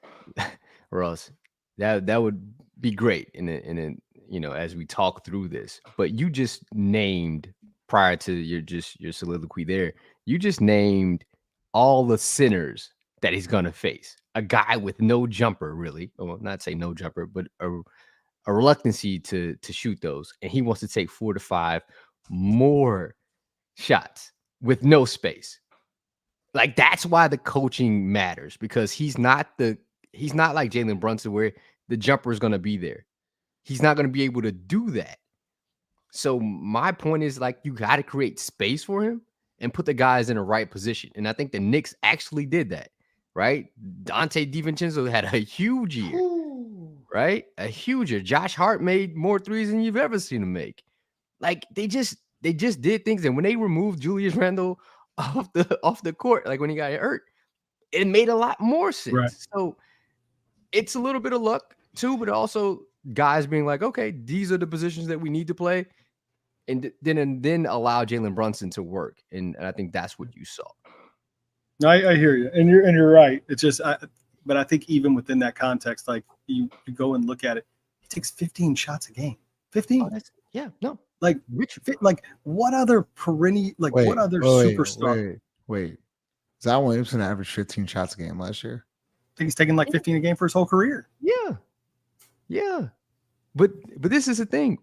Ross, that would be great in as we talk through this. But you just named, prior to your soliloquy there, you just named all the sinners that he's gonna face. A guy with no jumper, really. Well, not say no jumper, but a reluctancy to shoot those. And he wants to take 4 to 5 more shots with no space. Like, that's why the coaching matters, because he's not like Jalen Brunson where the jumper is going to be there. He's not going to be able to do that. So my point is, like, you got to create space for him and put the guys in the right position. And I think the Knicks actually did that, right? Dante DiVincenzo had a huge year, right? A huge year. Josh Hart made more threes than you've ever seen him make. Like, they just did things. And when they removed Julius Randle off the court, like when he got hurt, it made a lot more sense. Right. So it's a little bit of luck too, but also guys being like, okay, these are the positions that we need to play, and then allow Jalen Brunson to work. And I think that's what you saw. I hear you, and you're right. It's just, but I think even within that context, like you go and look at it, he takes 15 shots a game. 15. Like, like what other what other superstar? Wait. Zion Williamson averaged 15 shots a game last year. I think he's taking like 15 a game for his whole career. Yeah. But this is the thing.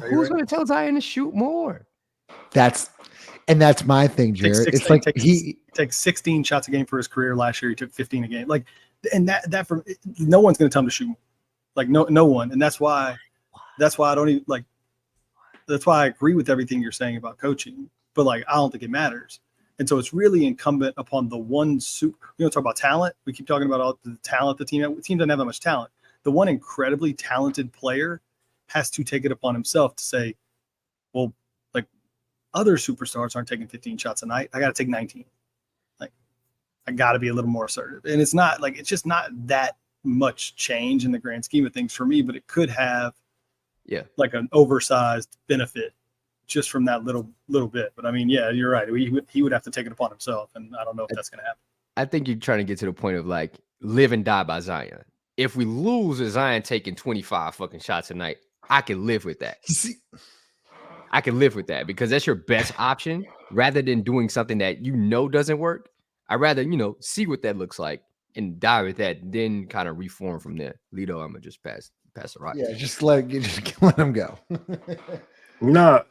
Who's going to tell Zion to shoot more? That's my thing, Jared. It's like he takes 16 shots a game for his career. Last year he took 15 a game. Like, and that from no one's going to tell him to shoot more. Like no one. And that's why I don't even like. That's why I agree with everything you're saying about coaching, but like I don't think it matters. And so it's really incumbent upon the one talk about talent. We keep talking about all the talent the team doesn't have that much talent. The one incredibly talented player has to take it upon himself to say, well, like other superstars aren't taking 15 shots a night. I got to take 19. Like I got to be a little more assertive. And it's just not that much change in the grand scheme of things for me, but it could have like an oversized benefit just from that little bit. But I mean, yeah, you're right. He would have to take it upon himself. And I don't know if that's going to happen. I think you're trying to get to the point of like live and die by Zion. If we lose with Zion taking 25 fucking shots a night, I can live with that. I can live with that because that's your best option rather than doing something that doesn't work. I'd rather, see what that looks like and die with that, then kind of reform from there. Lito, I'm gonna just pass the rock. Yeah, just let him go. Nah,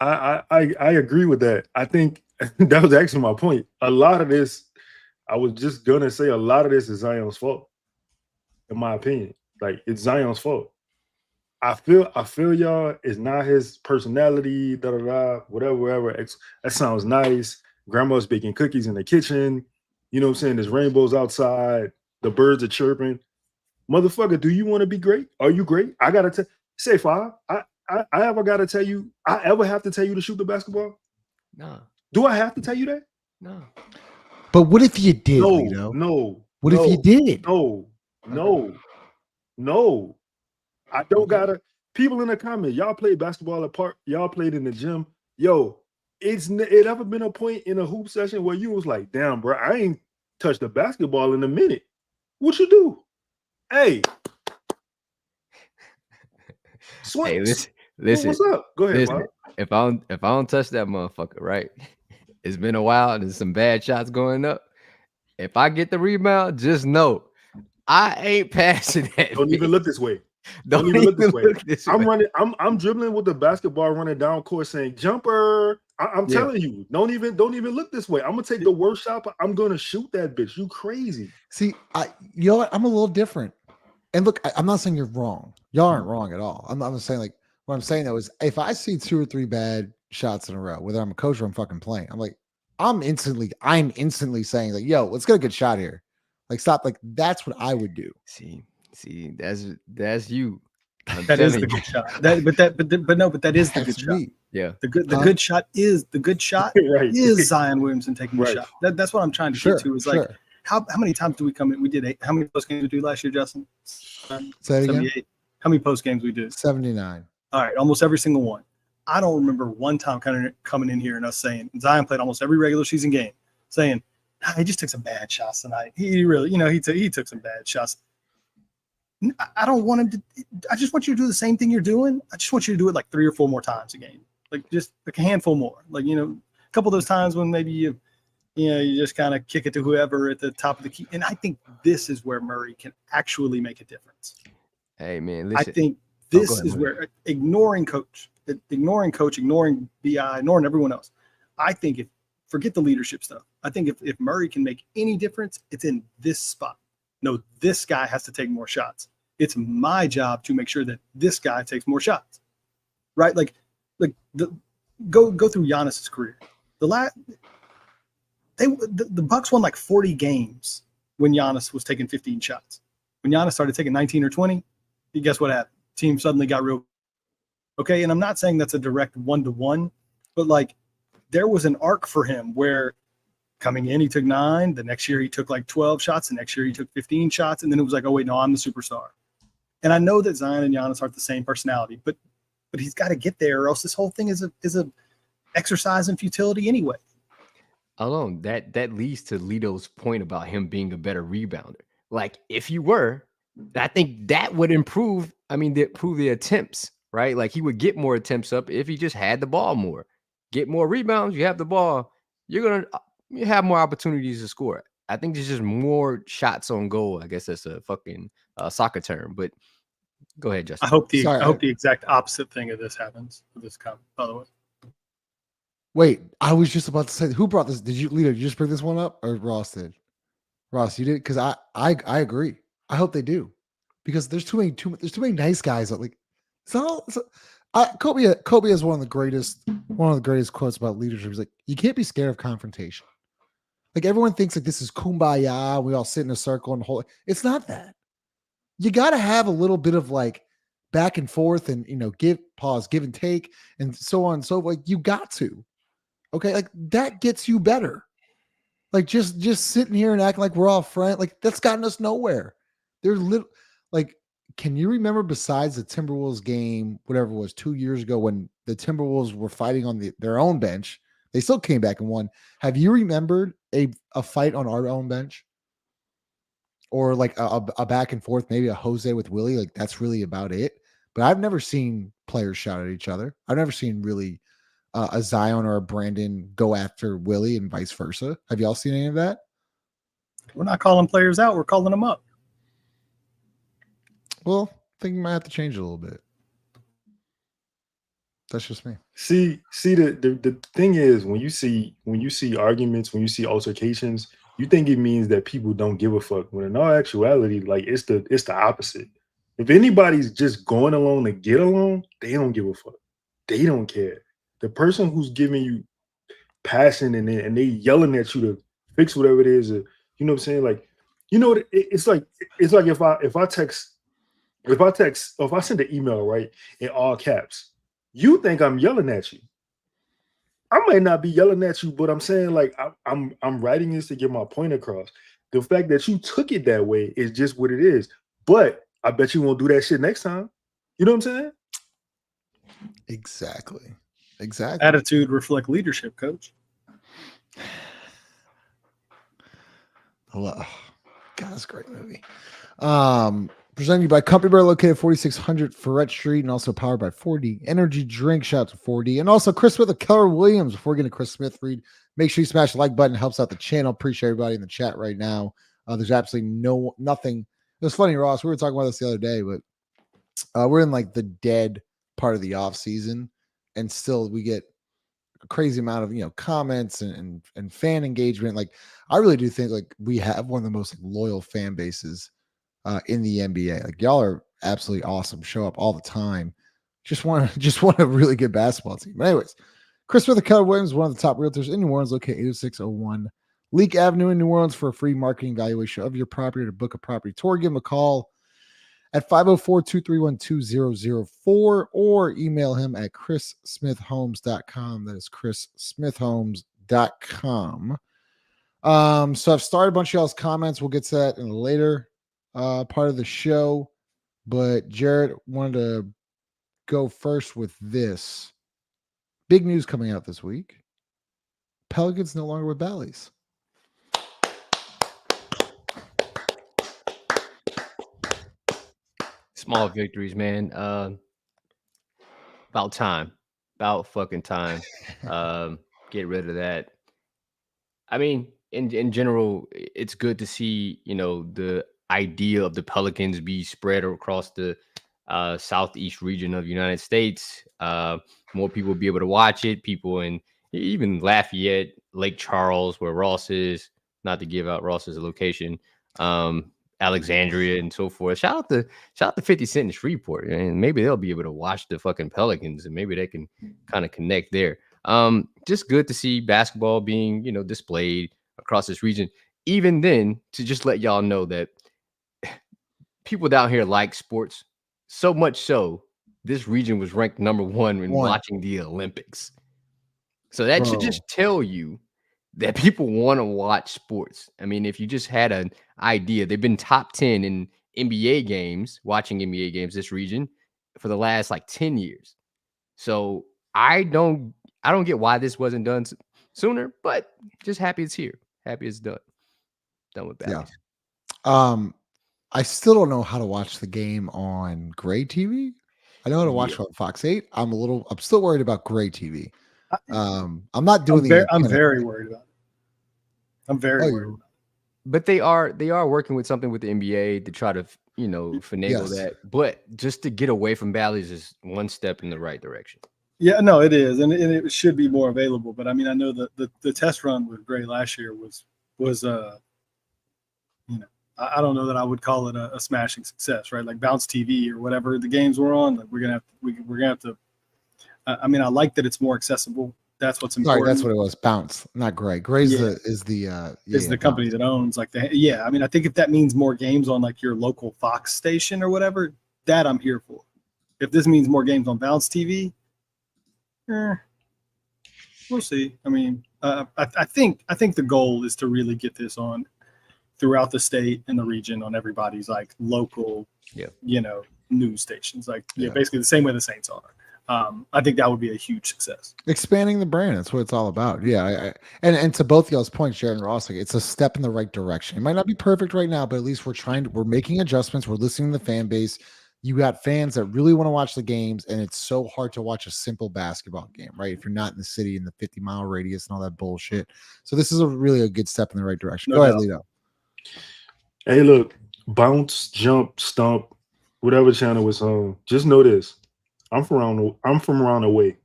I agree with that. I think that was actually my point. A lot of this, I was just gonna say, a lot of this is Zion's fault, in my opinion. Like it's Zion's fault. I feel y'all. It's not his personality. Whatever. That sounds nice. Grandma's baking cookies in the kitchen. You know what I'm saying? There's rainbows outside. The birds are chirping. Motherfucker, do you want to be great? Are you great? I gotta say 5. I ever gotta tell you? I ever have to tell you to shoot the basketball? No. Do I have to tell you that? No. But what if you did? No. What if you did? No. I don't gotta. People in the comments, y'all played basketball apart. Y'all played in the gym. Yo, it ever been a point in a hoop session where you was like, damn, bro, I ain't touched the basketball in a minute. What you do? Hey. Hey, listen. What's up? Go ahead, listen, if I don't touch that motherfucker, right? It's been a while and there's some bad shots going up. If I get the rebound, just know I ain't passing that. Don't even look this way. Don't even look this way. I'm dribbling with the basketball running down court saying jumper. I'm telling you, don't even look this way. I'm gonna take the worst shot, but I'm gonna shoot that bitch. You crazy. See, you know what? I'm a little different. And look, I'm not saying you're wrong. Y'all aren't wrong at all. I'm just saying, like, what I'm saying though is if I see 2 or 3 bad shots in a row, whether I'm a coach or I'm fucking playing, I'm instantly saying, like, yo, let's get a good shot here. Like, stop. Like, that's what I would do. See, that's you. That is the good shot. But that is the good shot. Yeah. The good shot is right. is Zion Williamson taking the shot. That's what I'm trying to get to. Is like how many times do we come in? We did how many post games we do last year, Justin? 78. How many post games we do? 79. All right, almost every single one. I don't remember one time coming in here and us saying Zion played almost every regular season game, saying he just took some bad shots tonight. He really, he took some bad shots. I don't want him to. I just want you to do the same thing you're doing. I just want you to do it like 3 or 4 more times a game, like just like a handful more. Like a couple of those times when maybe you just kind of kick it to whoever at the top of the key. And I think this is where Murray can actually make a difference. Hey man, listen. I think this is where ignoring coach, ignoring BI, ignoring everyone else. I think forget the leadership stuff. I think if Murray can make any difference, it's in this spot. No, this guy has to take more shots. It's my job to make sure that this guy takes more shots, right? Like go through Giannis's career. The Bucks won like 40 games when Giannis was taking 15 shots. When Giannis started taking 19 or 20, guess what happened? Team suddenly got real. Okay, and I'm not saying that's a direct 1-to-1, but like there was an arc for him where coming in, he took 9. The next year, he took like 12 shots. The next year, he took 15 shots. And then it was like, oh, wait, no, I'm the superstar. And I know that Zion and Giannis aren't the same personality, but he's got to get there, or else this whole thing is a exercise in futility anyway. Alone, that leads to Lito's point about him being a better rebounder. Like, if you were, I think that would improve the attempts, right? Like, he would get more attempts up if he just had the ball more. Get more rebounds, you have the ball, you have more opportunities to score. I think there's just more shots on goal. I guess that's a fucking soccer term, but Go ahead, I Justin. hope the Sorry, I hope the exact opposite thing of this happens with this comment. By the way, Wait, I was just about to say, who brought this? Did you, Lito, did you just bring this one up, or Ross did? Ross, you did, because I agree. I hope they do, because there's too many nice guys. That, like, Kobe has one of the greatest quotes about leadership. He's like, you can't be scared of confrontation. Like, everyone thinks like this is kumbaya. We all sit in a circle and hold. It's not that. You got to have a little bit of like back and forth, and give and take, and so on and so forth. Like, you got to. Okay, like that gets you better. Like just sitting here and acting like we're all friends, like that's gotten us nowhere. They're little, like, can you remember besides the Timberwolves game, whatever it was 2 years ago, when the Timberwolves were fighting on their own bench, they still came back and won. Have you remembered a fight on our own bench? Or like a back and forth, maybe a Jose with Willie? Like, that's really about it. But I've never seen players shout at each other. I've never seen really a Zion or a Brandon go after Willie and vice versa. Have y'all seen any of that? we're not calling players out; we're calling them up. Well, I think you might have to change it a little bit. That's just me. See, the thing is, when you see arguments, when you see altercations, you think it means that people don't give a fuck. When in all actuality, like it's the opposite. If anybody's just going along to get along, they don't give a fuck. They don't care. The person who's giving you passion and they yelling at you to fix whatever it is, you know what I'm saying? Like, it's like if I send an email, right, in all caps, you think I'm yelling at you. I might not be yelling at you, but I'm saying, like, I'm writing this to get my point across. The fact that you took it that way is just what it is. But I bet you won't do that shit next time. You know what I'm saying? Exactly. Attitude reflect leadership, coach. God, that's a great movie. Presented to you by Company Bear, located at 4600 Ferret Street, and also powered by 4D Energy Drink. Shout out to 4D. And also Chris Smith of Keller Williams. Before we get into Chris Smith read, make sure you smash the like button. It helps out the channel. Appreciate everybody in the chat right now. There's absolutely nothing. It was funny, Ross. We were talking about this the other day, but we're in like the dead part of the off season, and still we get a crazy amount of comments and fan engagement. Like, I really do think like we have one of the most loyal fan bases in the NBA. Like, y'all are absolutely awesome. Show up all the time. Just want a really good basketball team. But anyways, Chris with the Keller Williams, one of the top realtors in New Orleans, located 80601 Leak Avenue in New Orleans, for a free marketing evaluation of your property, to book a property tour. Give him a call at 504-231-2004 or email him at chrissmithhomes.com. That is chrissmithhomes.com. So I've started a bunch of y'all's comments. We'll get to that in a later part of the show. But Jared wanted to go first with this. Big news coming out this week. Pelicans no longer with Bally's. Small victories, man. About time. About fucking time. Get rid of that. I mean, in general, it's good to see, the idea of the Pelicans be spread across the southeast region of the United States. More people will be able to watch it. People in even Lafayette, Lake Charles, where Ross is, not to give out Ross's location, Alexandria and so forth. Shout out to 50 Cent in Shreveport, and maybe they'll be able to watch the fucking Pelicans, and maybe they can kind of connect there. Just good to see basketball being, displayed across this region. Even then, to just let y'all know that people down here like sports so much so this region was ranked number one when watching the Olympics. So that should just tell you that people want to watch sports. I mean, if you just had an idea, they've been top 10 in NBA games, watching NBA games, this region, for the last like 10 years. So I don't get why this wasn't done sooner, but just happy it's here. Happy it's done. Done with Bally's. Yeah. I still don't know how to watch the game on Gray TV. I know how to watch it on Fox 8. I'm still worried about Gray TV. I'm not doing I'm very worried about it. I'm very worried. But they are working with something with the NBA to try to finagle Yes. that. But just to get away from Bally's is one step in the right direction. Yeah, no, it is, and it should be more available. But I mean, I know the test run with Gray last year was I don't know that I would call it a smashing success, right? Like Bounce TV or whatever the games were on. Like we're gonna have to. I mean, I like that it's more accessible. That's what's important. Sorry, that's what it was. Bounce, not Gray. Gray's is the company that owns like the. Yeah, I mean, I think if that means more games on like your local Fox station or whatever, that I'm here for. If this means more games on Bounce TV, we'll see. I mean, I think the goal is to really get this on throughout the state and the region on everybody's like local, news stations, like basically the same way the Saints are. I think that would be a huge success. Expanding the brand, that's what it's all about. Yeah, and to both y'all's points, Jared and Ross, like, it's a step in the right direction. It might not be perfect right now, but at least we're making adjustments. We're listening to the fan base. You got fans that really want to watch the games, and it's so hard to watch a simple basketball game, right? If you're not in the city in the 50-mile radius and all that bullshit. So this is really a good step in the right direction. Go ahead, Lito. Hey, look, bounce, jump, stomp, whatever channel it's on. Just know this: I'm from around the way.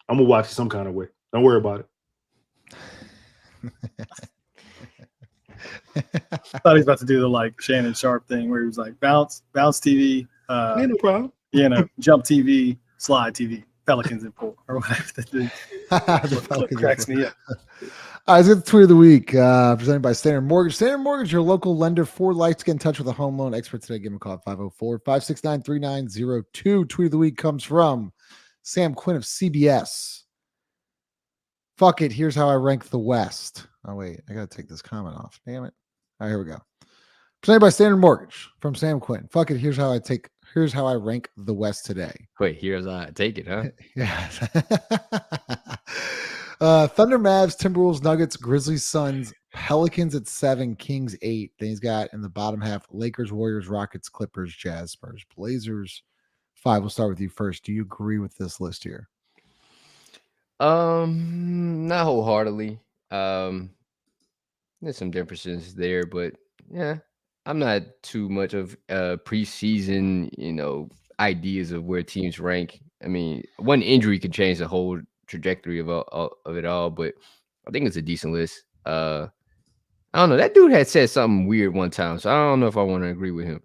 I'm gonna watch it some kind of way. Don't worry about it. I thought he was about to do the like Shannon Sharp thing where he was like bounce TV, Ain't no problem. Jump TV, slide TV, Pelicans in pool or whatever. That cracks me up. All right, let's get the tweet of the week presented by Standard Mortgage. Standard Mortgage, your local lender for life. To get in touch with a home loan expert today, give them a call at 504-569-3902. Tweet of the week comes from Sam Quinn of CBS. Fuck it, here's how I rank the West. Oh, wait, I got to take this comment off. Damn it. All right, here we go. Presented by Standard Mortgage from Sam Quinn. Fuck it, here's how I rank the West today. Wait, here's how I take it, huh? Yeah. Thunder, Mavs, Timberwolves, Nuggets, Grizzlies, Suns, Pelicans at 7, Kings 8. Then he's got in the bottom half Lakers, Warriors, Rockets, Clippers, Jazz, Spurs, Blazers. 5. We'll start with you first. Do you agree with this list here? Not wholeheartedly. There's some differences there, but yeah, I'm not too much of preseason, ideas of where teams rank. I mean, one injury could change the whole trajectory of it all, but I think it's a decent list. I don't know. That dude had said something weird one time, so I don't know if I want to agree with him.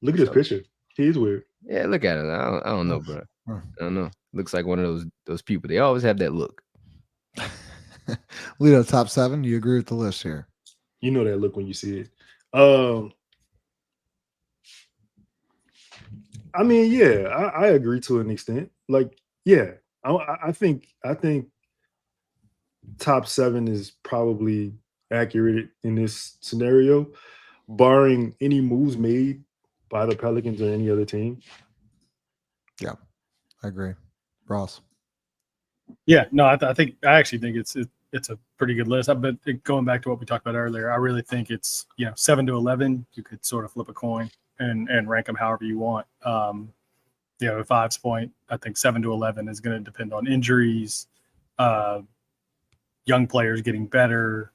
Look at his picture. He's weird. Yeah, look at it. I don't know, bro. I don't know. Looks like one of those people. They always have that look. Lito, top 7. Do you agree with the list here? You know that look when you see it. I mean, yeah, I agree to an extent. Like, yeah, I think top 7 is probably accurate in this scenario, barring any moves made by the Pelicans or any other team. Yeah, I agree. Ross. Yeah, no, I actually think it's a pretty good list. But going back to what we talked about earlier, I really think it's 7 to 11. You could sort of flip a coin and rank them however you want. At 5's point, I think 7 to 11 is going to depend on injuries, young players getting better,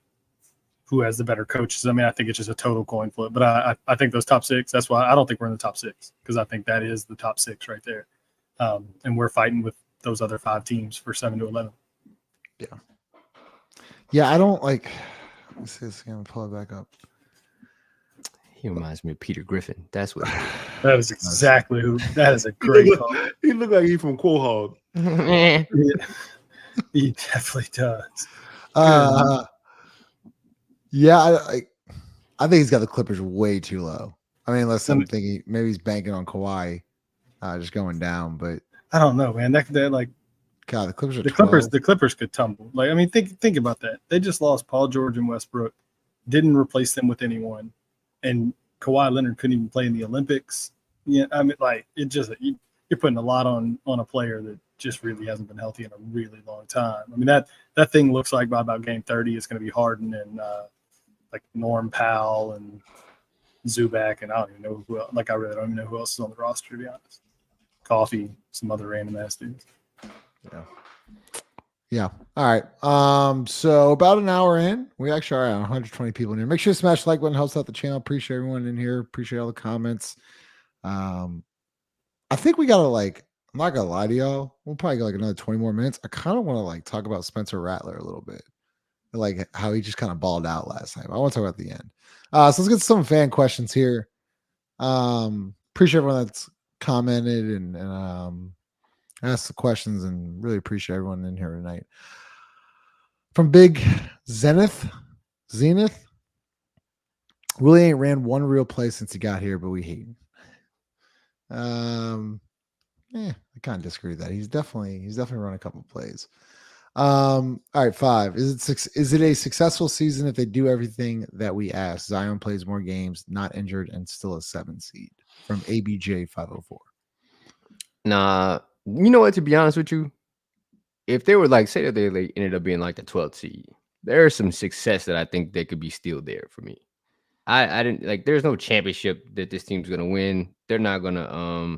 who has the better coaches. I mean, I think it's just a total coin flip. But I think those top 6. That's why I don't think we're in the top 6, because I think that is the top 6 right there, and we're fighting with those other 5 teams for 7 to 11. Yeah, I don't like. Let's see, I'm gonna pull it back up. He reminds me of Peter Griffin. That's what. That is exactly who. That is a great call. He look like he's from Quahog. He definitely does. Yeah, I think he's got the Clippers way too low. I mean, unless I'm thinking maybe he's banking on Kawhi, just going down. But I don't know, man. That like. God, the Clippers are the Clippers could tumble. Like, I mean, think about that. They just lost Paul George and Westbrook, didn't replace them with anyone, and Kawhi Leonard couldn't even play in the Olympics. Yeah, I mean, like, it just you're putting a lot on a player that just really hasn't been healthy in a really long time. I mean, that thing looks like by about game 30, it's going to be Harden and like Norm Powell and Zubac, and I don't even know who else. Like, I really don't even know who else is on the roster, to be honest. Coffee, some other random ass dudes. Yeah. Yeah. All right. So about an hour in, we actually are at 120 people in here. Make sure to smash the like button, helps out the channel. Appreciate everyone in here. Appreciate all the comments. I think we gotta I'm not gonna lie to y'all. We'll probably go another 20 more minutes. I kind of want to talk about Spencer Rattler a little bit. Like how he just kind of balled out last time. I want to talk about the end. So let's get some fan questions here. Appreciate everyone that's commented and asked the questions, and really appreciate everyone in here tonight. From Big Zenith, Willie ain't ran one real play since he got here, but we hate him. I kind of disagree with that. He's definitely run a couple plays. All right, 5. Is it a successful season if they do everything that we ask? Zion plays more games, not injured, and still a 7 seed. From ABJ 504. Nah, you know what? To be honest with you, if they were say that they ended up being the 12th seed, there's some success that I think they could be still there for me. I didn't there's no championship that this team's gonna win. They're not gonna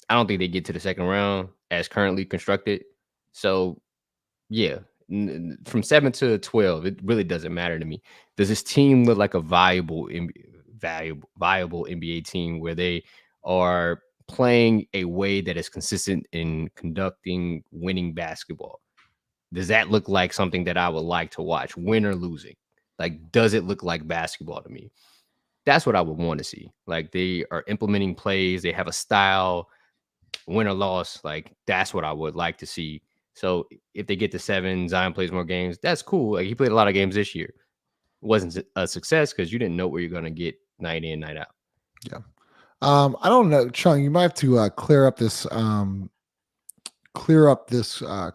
I don't think they get to the second round as currently constructed. So yeah, from 7 to 12, it really doesn't matter to me. Does this team look like a viable NBA team where they are playing a way that is consistent in conducting winning basketball? Does that look like something that I would like to watch, win or losing? Does it look like basketball to me? That's what I would want to see. They are implementing plays, they have a style, win or loss. That's what I would like to see. So if they get to 7, Zion plays more games, that's cool. He played a lot of games this year. It wasn't a success because you didn't know where you're going to get night in, night out. Yeah. I don't know, Chung, you might have to clear up this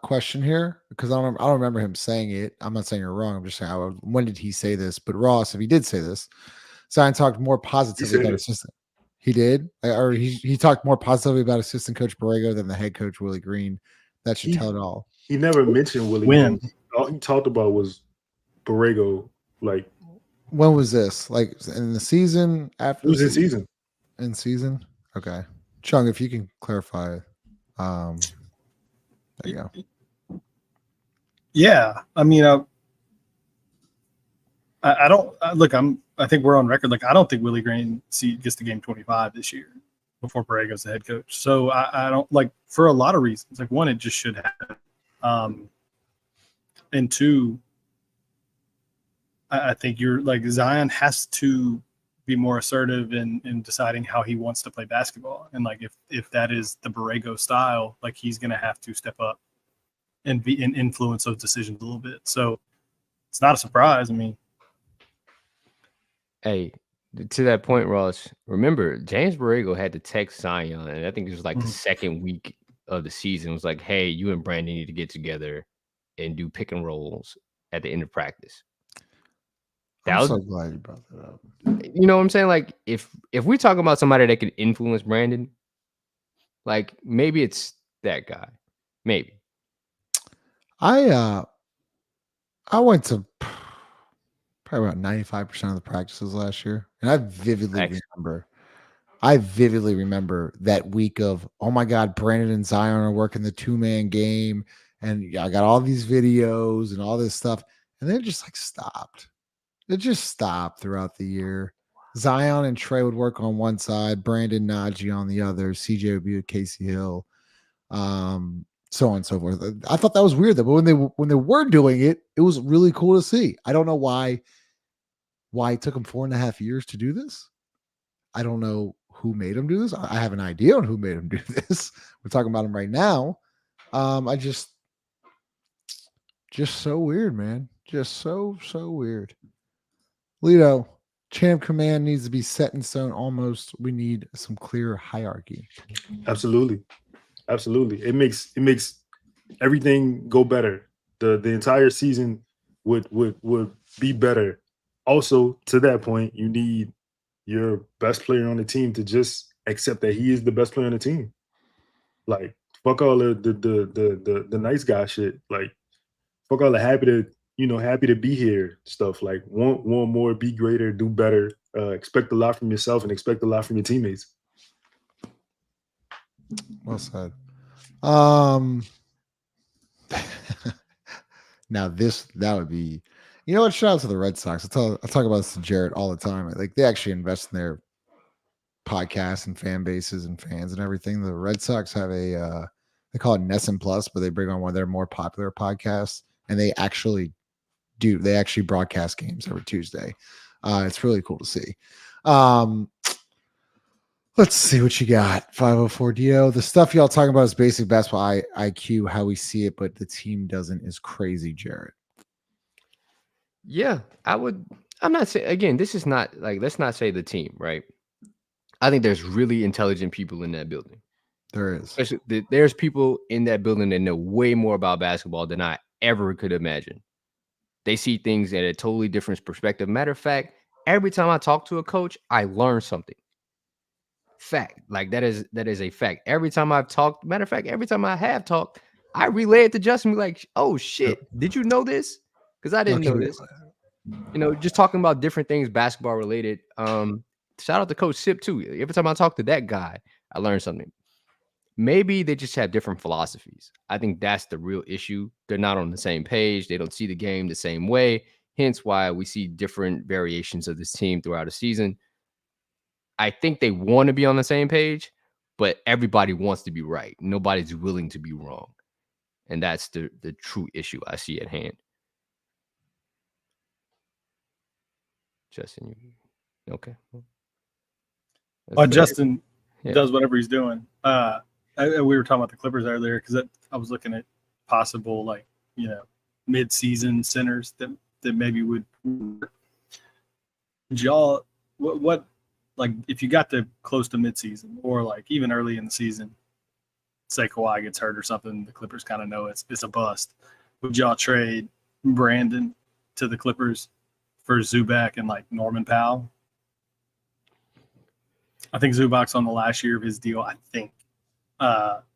question here, because I don't remember him saying it. I'm not saying you're wrong. I'm just saying, when did he say this? But Ross, if he did say this, Zion talked more positively about assistant. He did, or he talked more positively about assistant coach Borrego than the head coach Willie Green. That should tell it all. He never mentioned Willie Green. All he talked about was Borrego. When was this? In the season? After it was in season. In season? Okay. Chung, if you can clarify. There you go. Yeah. I mean, I don't look. I think we're on record. I don't think Willie Green gets to game 25 this year before Borrego's the head coach. So I don't for a lot of reasons. One, it just should happen. And 2, I think you're Zion has to be more assertive in deciding how he wants to play basketball. And if that is the Borrego style, he's going to have to step up and influence those decisions a little bit. So it's not a surprise. I mean, hey, to that point, Ross, remember James Borrego had to text Zion, and I think it was the second week of the season. It was like, hey, you and Brandon need to get and do pick and rolls at the end of practice. I'm so glad you brought that up. You know what I'm saying? If we're talking about somebody that can influence Brandon, maybe it's that guy. Maybe. I went to probably about 95% of the practices last year, and I vividly remember that week of, oh my God, Brandon and Zion are working the 2-man game, and I got all these videos and all this stuff, and then it just stopped. It just stopped throughout the year. Zion and Trey would work on one side, Brandon Najee on the other, CJ would be with Casey Hill, so on and so forth. I thought that was weird, though. But when they were doing it, it was really cool to see. I don't know why it took them 4.5 years to do this. I don't know who made them do this. I have an idea on who made them do this. We're talking about them right now. I just so weird, man. Just so weird. Lito, chain of command needs to be set in stone almost. We need some clear hierarchy. Absolutely. It makes everything go better. The entire season would be better. Also, to that point, you need your best player on the team to just accept that he is the best player on the team. Fuck all the nice guy shit. Fuck all the happy to be here stuff. Want more, be greater, do better. Expect a lot from yourself and expect a lot from your teammates. Well said. Now that would be, you know what? Shout out to the Red Sox. I talk about this to Jarrett all the time. Like they actually invest in their podcasts and fan bases and fans and everything. The Red Sox have a they call it Nessun Plus, but they bring on one of their more popular podcasts, and they actually broadcast games every Tuesday. It's really cool to see. Let's see what you got. 504 Dio. The stuff y'all talking about is basic basketball IQ, how we see it, but the team doesn't is crazy, Jarrett. Yeah, I'm not saying, again, this is not like, let's not say the team, right? I think there's really intelligent people in that building. There is. There's people in that building that know way more about basketball than I ever could imagine. They see things at a totally different perspective. Matter of fact, every time I talk to a coach, I learn something. Fact. Like that is a fact. Every time I've talked, matter of fact, every time I have talked, I relay it to Justin, like, oh shit, did you know this? Because I didn't know this. You know, just talking about different things basketball related. Shout out to Coach Sip too. Every time I talk to that guy, I learn something. Maybe they just have different philosophies. I think that's the real issue. They're not on the same page. They don't see the game the same way. Hence why we see different variations of this team throughout the season. I think they want to be on the same page, but everybody wants to be right. Nobody's willing to be wrong. And that's the true issue I see at hand. Justin, okay. Well, Justin does whatever he's doing. We were talking about the Clippers earlier because I was looking at possible, like, you know, mid-season centers that maybe would. Y'all, what like if you got to close to mid-season or like even early in the season, say Kawhi gets hurt or something, the Clippers kind of know it's a bust. Would y'all trade Brandon to the Clippers for Zubac and like Norman Powell? I think Zubac's on the last year of his deal. I think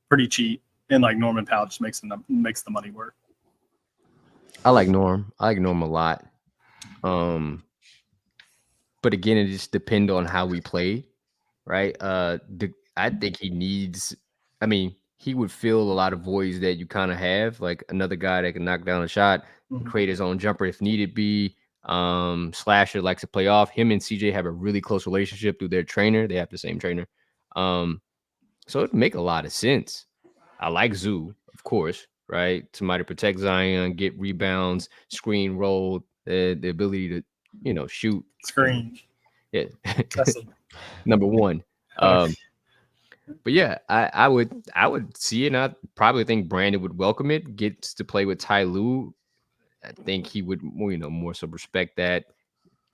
pretty cheap, and like Norman Powell just makes the money work. I like Norm. I like Norm a lot. But again, it just depends on how we play, right? I think he needs. I mean, he would fill a lot of voids that you kind of have, like another guy that can knock down a shot, create his own jumper if needed be. Slasher likes to play off. Him and CJ have a really close relationship through their trainer. They have the same trainer. So it'd make a lot of sense. I like Zoo, of course, right? Somebody protect Zion, get rebounds, screen roll, the ability to, you know, shoot. Screen. Yeah. That's number one. But yeah, I would see it. And I probably think Brandon would welcome it. Gets to play with Ty Lue. I think he would, you know, more so respect that,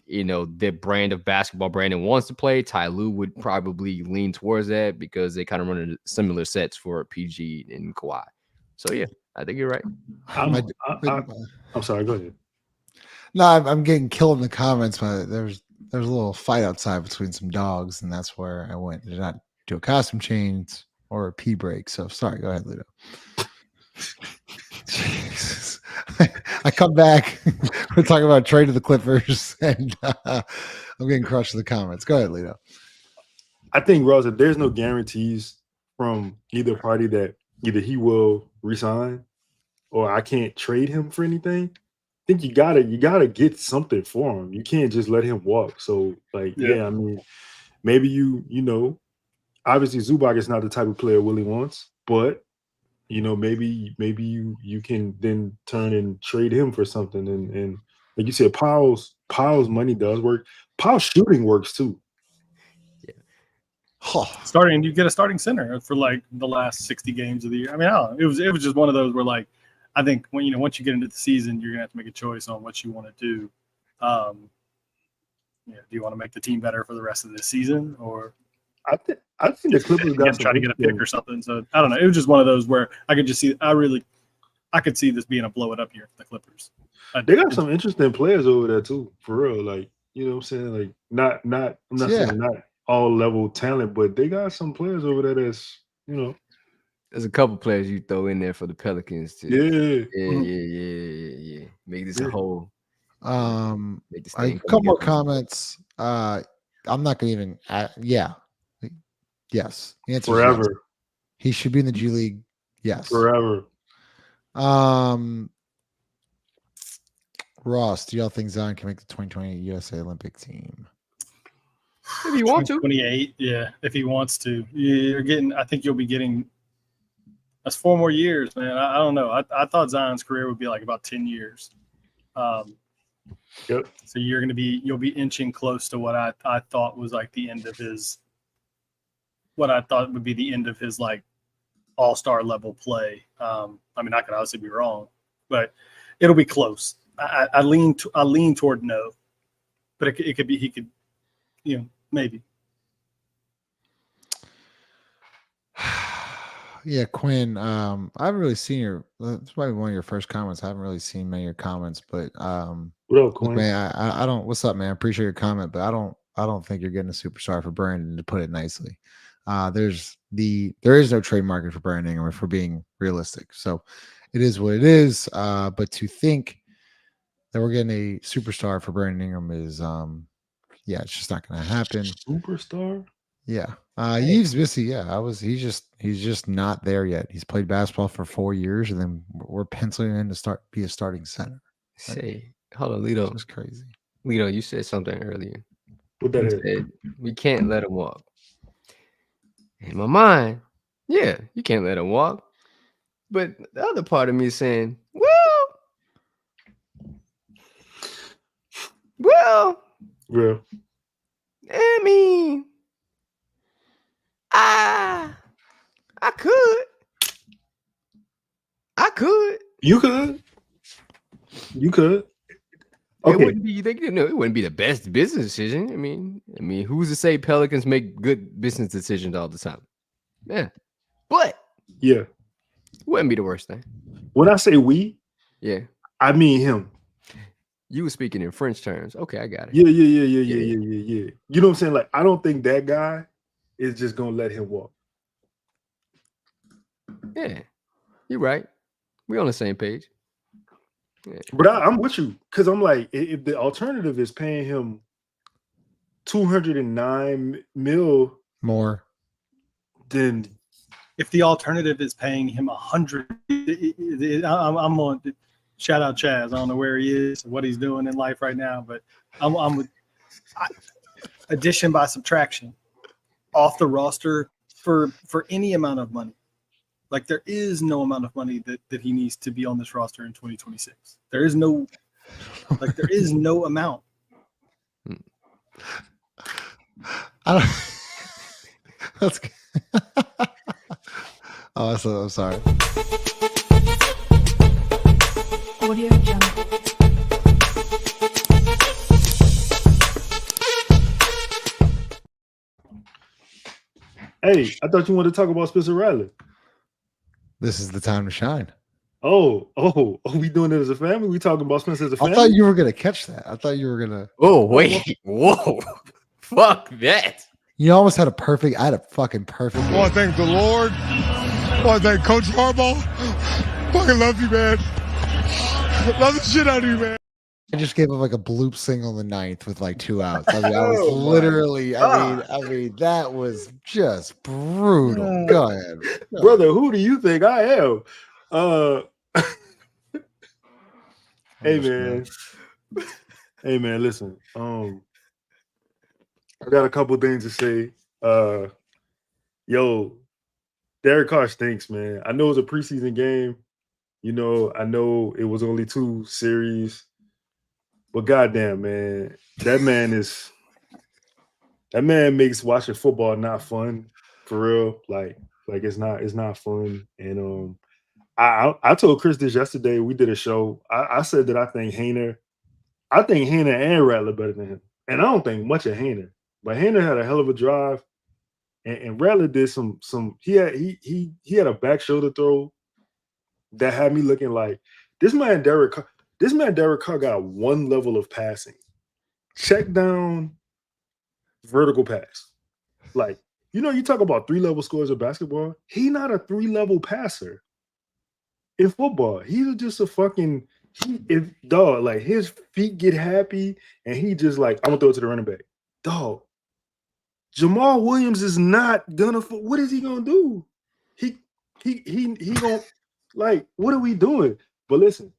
you know, the brand of basketball Brandon wants to play. Ty Lue would probably lean towards that because they kind of run similar sets for PG and Kawhi. So yeah, I think you're right. I'm sorry. Go ahead. No, I'm getting killed in the comments, but there's a little fight outside between some dogs, and that's where I went. Did not do a costume change or a pee break. So sorry. Go ahead, Ludo. Jesus. I come back. We're talking about trade to the Clippers, and I'm getting crushed in the comments. Go ahead, Lito. I think, Ross, if there's no guarantees from either party that either he will resign or I can't trade him for anything, I think you gotta get something for him. You can't just let him walk. So, like, yeah I mean, maybe you know, obviously Zubac is not the type of player Willie wants, but you know, maybe you can then turn and trade him for something. And like you said, Powell's money does work. Powell's shooting works too. Yeah. You get a starting center for like the last 60 games of the year. I mean, I don't know. It was just one of those where, like, I think when, you know, once you get into the season, you're gonna have to make a choice on what you want to do. Do you want to make the team better for the rest of the season, or I think the Clippers got try to get a pick or something. So I don't know. It was just one of those where I could just see. I could see this being a blow it up year for the Clippers. They got some interesting players over there too, for real. Like, you know what I'm saying? Like, not I'm not saying not all level talent, but they got some players over there that's, you know. There's a couple players you throw in there for the Pelicans too. Yeah. Make this a whole. A couple more comments. I'm not gonna even. Yes. The answer forever. Is yes. He should be in the G League. Yes. Forever. Ross, do y'all think Zion can make the 2028 USA Olympic team? If you want to. 28, yeah, if he wants to. I think you'll be getting – that's 4 more years, man. I don't know. I thought Zion's career would be like about 10 years. Yep. So you'll be inching close to what I thought was like the end of his – what I thought would be the end of his like all-star level play. I mean, I could obviously be wrong, but it'll be close. I lean toward no, but it could be he could, maybe. Yeah, Quinn. I haven't really seen your. This might be one of your first comments. I haven't really seen many of your comments, but What up, Quinn? man, I don't. What's up, man? I appreciate your comment, but I don't think you're getting a superstar for Brandon, to put it nicely. There is no trade market for Brandon Ingram if we're being realistic. So it is what it is. But to think that we're getting a superstar for Brandon Ingram is it's just not going to happen. Superstar? Yeah. Yves Missy, he's just not there yet. He's played basketball for 4 years, and then we're penciling him to be a starting center. Say, hold on, Lito. It's crazy. Lito, you said something earlier. What that You is? said we can't let him walk. In my mind, yeah, you can't let him walk. But the other part of me is saying, well, Real. I mean, I could. You could. It Okay. wouldn't be. It wouldn't be the best business decision. I mean, who's to say Pelicans make good business decisions all the time? Yeah, but Yeah. it wouldn't be the worst thing. When I say we, Yeah, I mean him. you were speaking in French terms. Okay, I got it. Yeah. You know what I'm saying? Like, I don't think that guy is just gonna let him walk. Yeah, you're right. We're on the same page. Yeah. But I'm with you, because I'm like, if the alternative is paying him $209 million More. then If the alternative is paying him 100, I'm on. Shout out Chaz. I don't know where he is, what he's doing in life right now, but I'm with addition by subtraction off the roster for any amount of money. Like, there is no amount of money that he needs to be on this roster in 2026. There is no amount. I don't. That's good. Oh, I'm sorry. Audio Jungle. hey, I thought you wanted to talk about Spencer Rattler. This is the time to shine. Oh, we doing it as a family? We talking about Spencer as a family? I thought you were gonna catch that. I thought you were gonna. Oh wait, whoa, fuck that. You almost had I had a fucking perfect. I want to thank the Lord. I want to thank Coach Harbaugh. Fucking love you, man. Love the shit out of you, man. I just gave up like a bloop single in the ninth with like 2 outs. I mean, I was literally. I mean, that was just brutal. Go ahead, brother. Who do you think I am? Hey man, listen. I got a couple things to say. Derek Carr stinks, man. I know it was a preseason game. I know it was only 2 series, but goddamn, man, that man makes watching football not fun, for real. Like it's not fun. And I told Chris this yesterday. We did a show. I said that I think Haener and Rattler better than him, and I don't think much of Haener. But Haener had a hell of a drive, and Rattler did some. He had a back shoulder throw that had me looking like this man Derek Carr got one level of passing, check down, vertical pass. Like, you talk about 3-level scores of basketball. He not a 3-level passer in football. He's just a fucking like his feet get happy and he just like, I'm gonna throw it to the running back. Dog. Jamal Williams is not gonna. What is he gonna do? He gonna, like, what are we doing? But listen,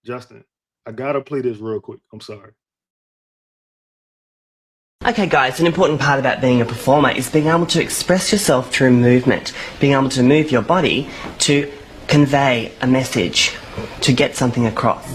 Justin. I gotta play this real quick. I'm sorry. Okay guys, an important part about being a performer is being able to express yourself through movement, being able to move your body to convey a message, to get something across.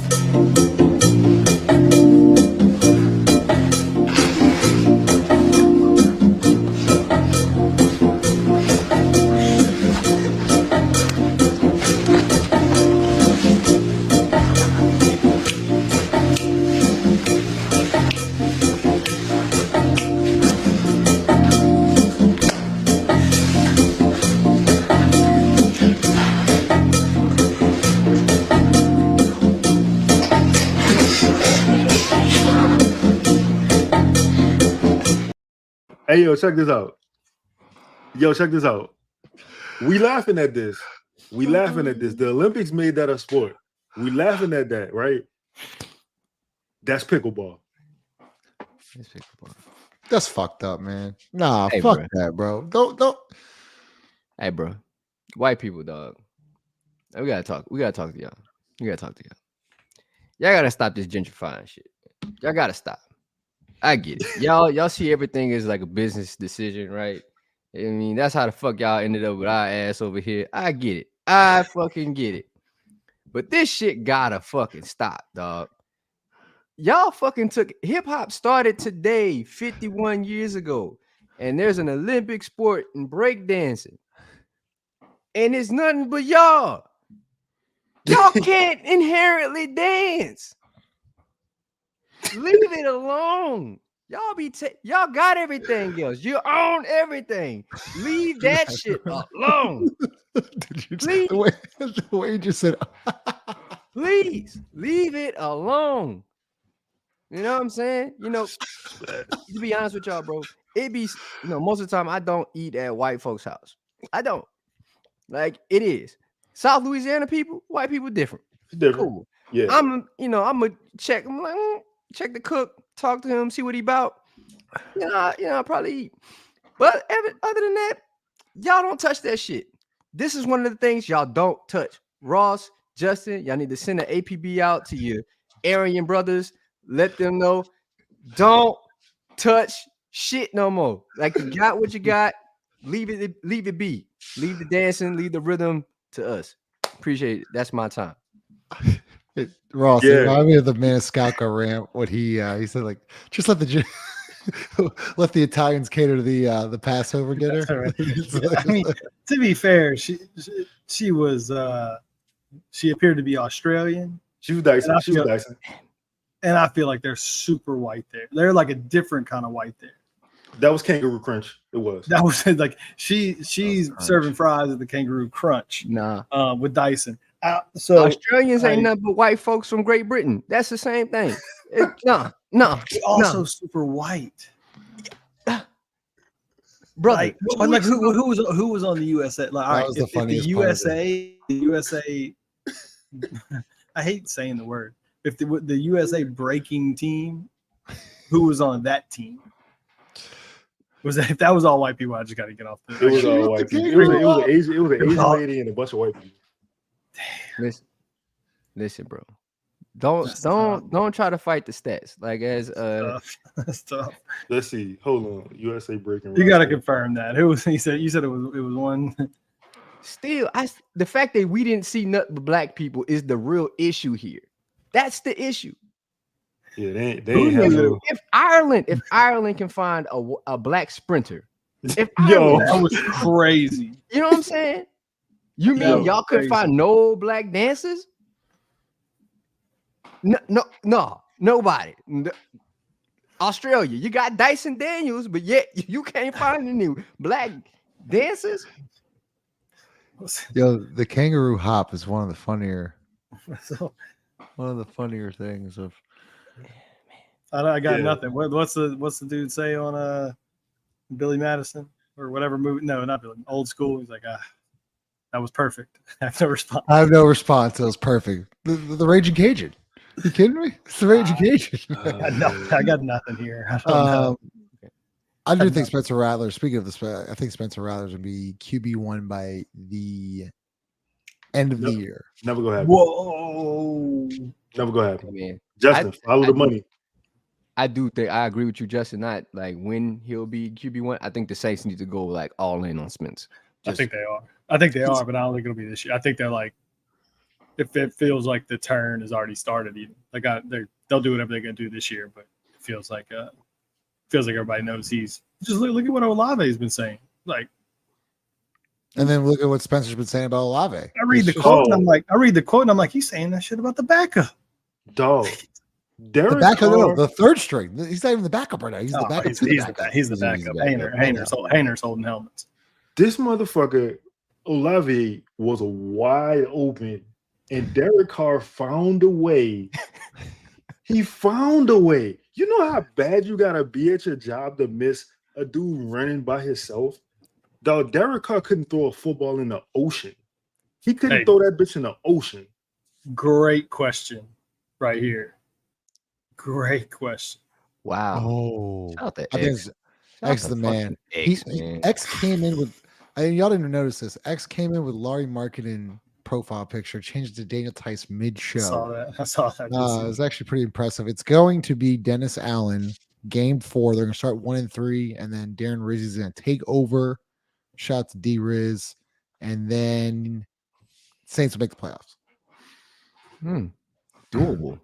Hey, yo, check this out. We laughing at this. The Olympics made that a sport. We laughing at that, right? That's pickleball. That's fucked up, man. Nah, Hey, fuck bro. that, bro. Don't. Hey, bro. White people, dog. We gotta talk. We gotta talk to y'all. Y'all gotta stop this gentrifying shit. Y'all gotta stop. I get it. Y'all see everything as like a business decision, right? I mean, that's how the fuck y'all ended up with our ass over here. I get it. I fucking get it. But this shit gotta fucking stop, dog. Y'all fucking took hip hop started today, 51 years ago, and there's an Olympic sport in breakdancing, and it's nothing but y'all. Y'all can't inherently dance. Leave it alone. Y'all got everything else. You own everything. Leave that shit alone. Please. The way you just said, Please leave it alone. You know what I'm saying? You know, to be honest with y'all, bro, it be, most of the time I don't eat at white folks' house. I don't. Like, it is. South Louisiana people, white people different. Different. Cool. Yeah. I'm gonna check. I'm like, check the cook, talk to him, see what he about. I'll probably eat. But other than that, y'all don't touch that shit. This is one of the things y'all don't touch. Ross, Justin, y'all need to send an APB out to your Aryan brothers. Let them know, don't touch shit no more. Like, you got what you got. Leave it be. Leave the dancing, leave the rhythm to us. Appreciate it. That's my time. Ross, Yeah. it reminded me of the Maniscalco rant. What he said, like, just let the Italians cater to the Passover dinner. All right. I mean, to be fair, she was she appeared to be Australian. She was dicing. And I feel like they're super white there. They're like a different kind of white there. That was Kangaroo Crunch. It was. That was like she's serving fries at the Kangaroo Crunch. Nah. With Dyson. So Australians ain't nothing but white folks from Great Britain. That's the same thing. No. Also super white. Brother, like who was on the USA? Like, all right, was the if funniest the USA, I hate saying the word. If the USA breaking team, who was on that team? If that was all white people, I just got to get off this. It was all white people. It was an Asian lady and a bunch of white people. Listen, bro. Don't try to fight the stats. Like, as That's tough. Let's see. Hold on. USA breaking. You got to confirm that. Who was? You said it was one. Still, the fact that we didn't see nothing but black people is the real issue here. That's the issue. Yeah, they ain't have no. If Ireland can find a black sprinter, That was crazy. You know what I'm saying? You mean y'all couldn't find no black dancers? No, nobody. Australia, you got Dyson Daniels, but yet you can't find any black dancers. Yo, the kangaroo hop is one of the funnier things of. I got nothing. What's the dude say on Billy Madison or whatever movie? No, not Billy. Old School. He's like, that was perfect. I have no response. I have no response. That was perfect. The Raging Cajun. You kidding me? It's the Raging Cajun. I got nothing here. I don't know. I do think Spencer Rattler. Speaking of this, I think Spencer Rattler's gonna be QB1 by the end of the Yep. year. Never gonna happen. Whoa. Never gonna happen. I mean, Justin, follow the money. I do think I agree with you, Justin. Not like when he'll be QB1. I think the Saints need to go like all in on Spence. I think they are. I think they are, but I don't think it'll be this year. I think they're like, if it feels like the turn has already started, even they'll do whatever they're gonna do this year, but it feels like everybody knows he's just look at what Olave's been saying. Like, And then look at what Spencer's been saying about Olave. I read the quote and I'm like, he's saying that shit about the backup. Dog. The Derek backup, Carr, no, the third string. He's not even the backup right now. He's the backup. He's the backup. Hayner's holding helmets. this motherfucker, Olave, was wide open, and Derek Carr found a way. He found a way. You know how bad you gotta be at your job to miss a dude running by himself? Dog, Derek Carr couldn't throw a football in the ocean. He couldn't throw that bitch in the ocean. Great question right here. Great question. Wow. Oh, Shout out to I think X. X the man. X came in with, y'all didn't notice this. X came in with Laurie Marketing profile picture, changed it to Daniel Tice mid-show. I saw that. It was actually pretty impressive. It's going to be Dennis Allen, game 4. They're going to start 1-3, and then Darren Rizzi's going to take over. Shout out to D Riz, and then Saints will make the playoffs. Doable.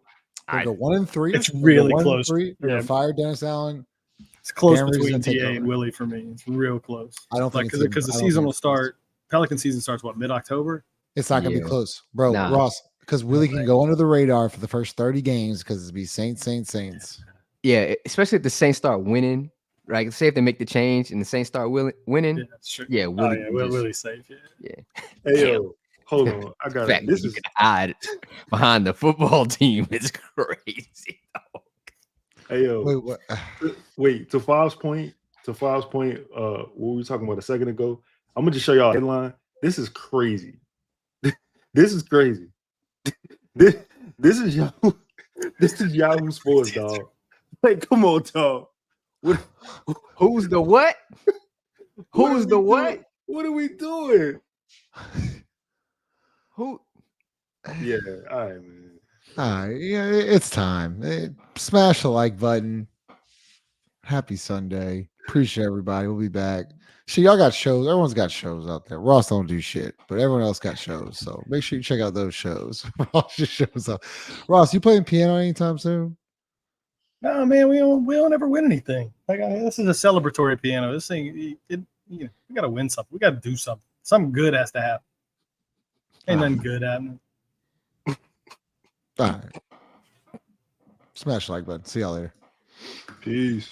They go 1-3. It's really close. They're Yeah. going to fire Dennis Allen. It's close Darren Rizzi's between gonna take TA and over. Willie for me. It's real close. I don't think because the season will start. Pelican season starts mid-October. It's not going to be close, bro. Nah. Ross, because Willie can go under the radar for the first 30 games because it'll be Saints. Yeah, especially if the Saints start winning. Right? Say if they make the change and the Saints start winning. Yeah, that's true. Yeah, Willie. Willie's safe. Yeah. Hey, yo, hold on. I got Fact it. that This you is can hide behind the football team is crazy. hey yo. Wait, what? Wait, to Fav's point, what we were talking about a second ago, I'm gonna just show y'all a headline. This is crazy. This is crazy. This is Yahoo. This is Yahoo Sports, dog. Like, come on, dog. Who's the what? Who's the what? What are we doing? Who? Yeah, all right, man. All right, yeah, it's time. Smash the like button. Happy Sunday. Appreciate everybody. We'll be back. See, y'all got shows. Everyone's got shows out there. Ross don't do shit, but everyone else got shows. So make sure you check out those shows. Ross just shows up. Ross, you playing piano anytime soon? No, man, we don't ever win anything. This is a celebratory piano. This thing, we got to win something. We got to do something. Something good has to happen. Ain't nothing good happening. All right. Smash the like button. See y'all later. Peace.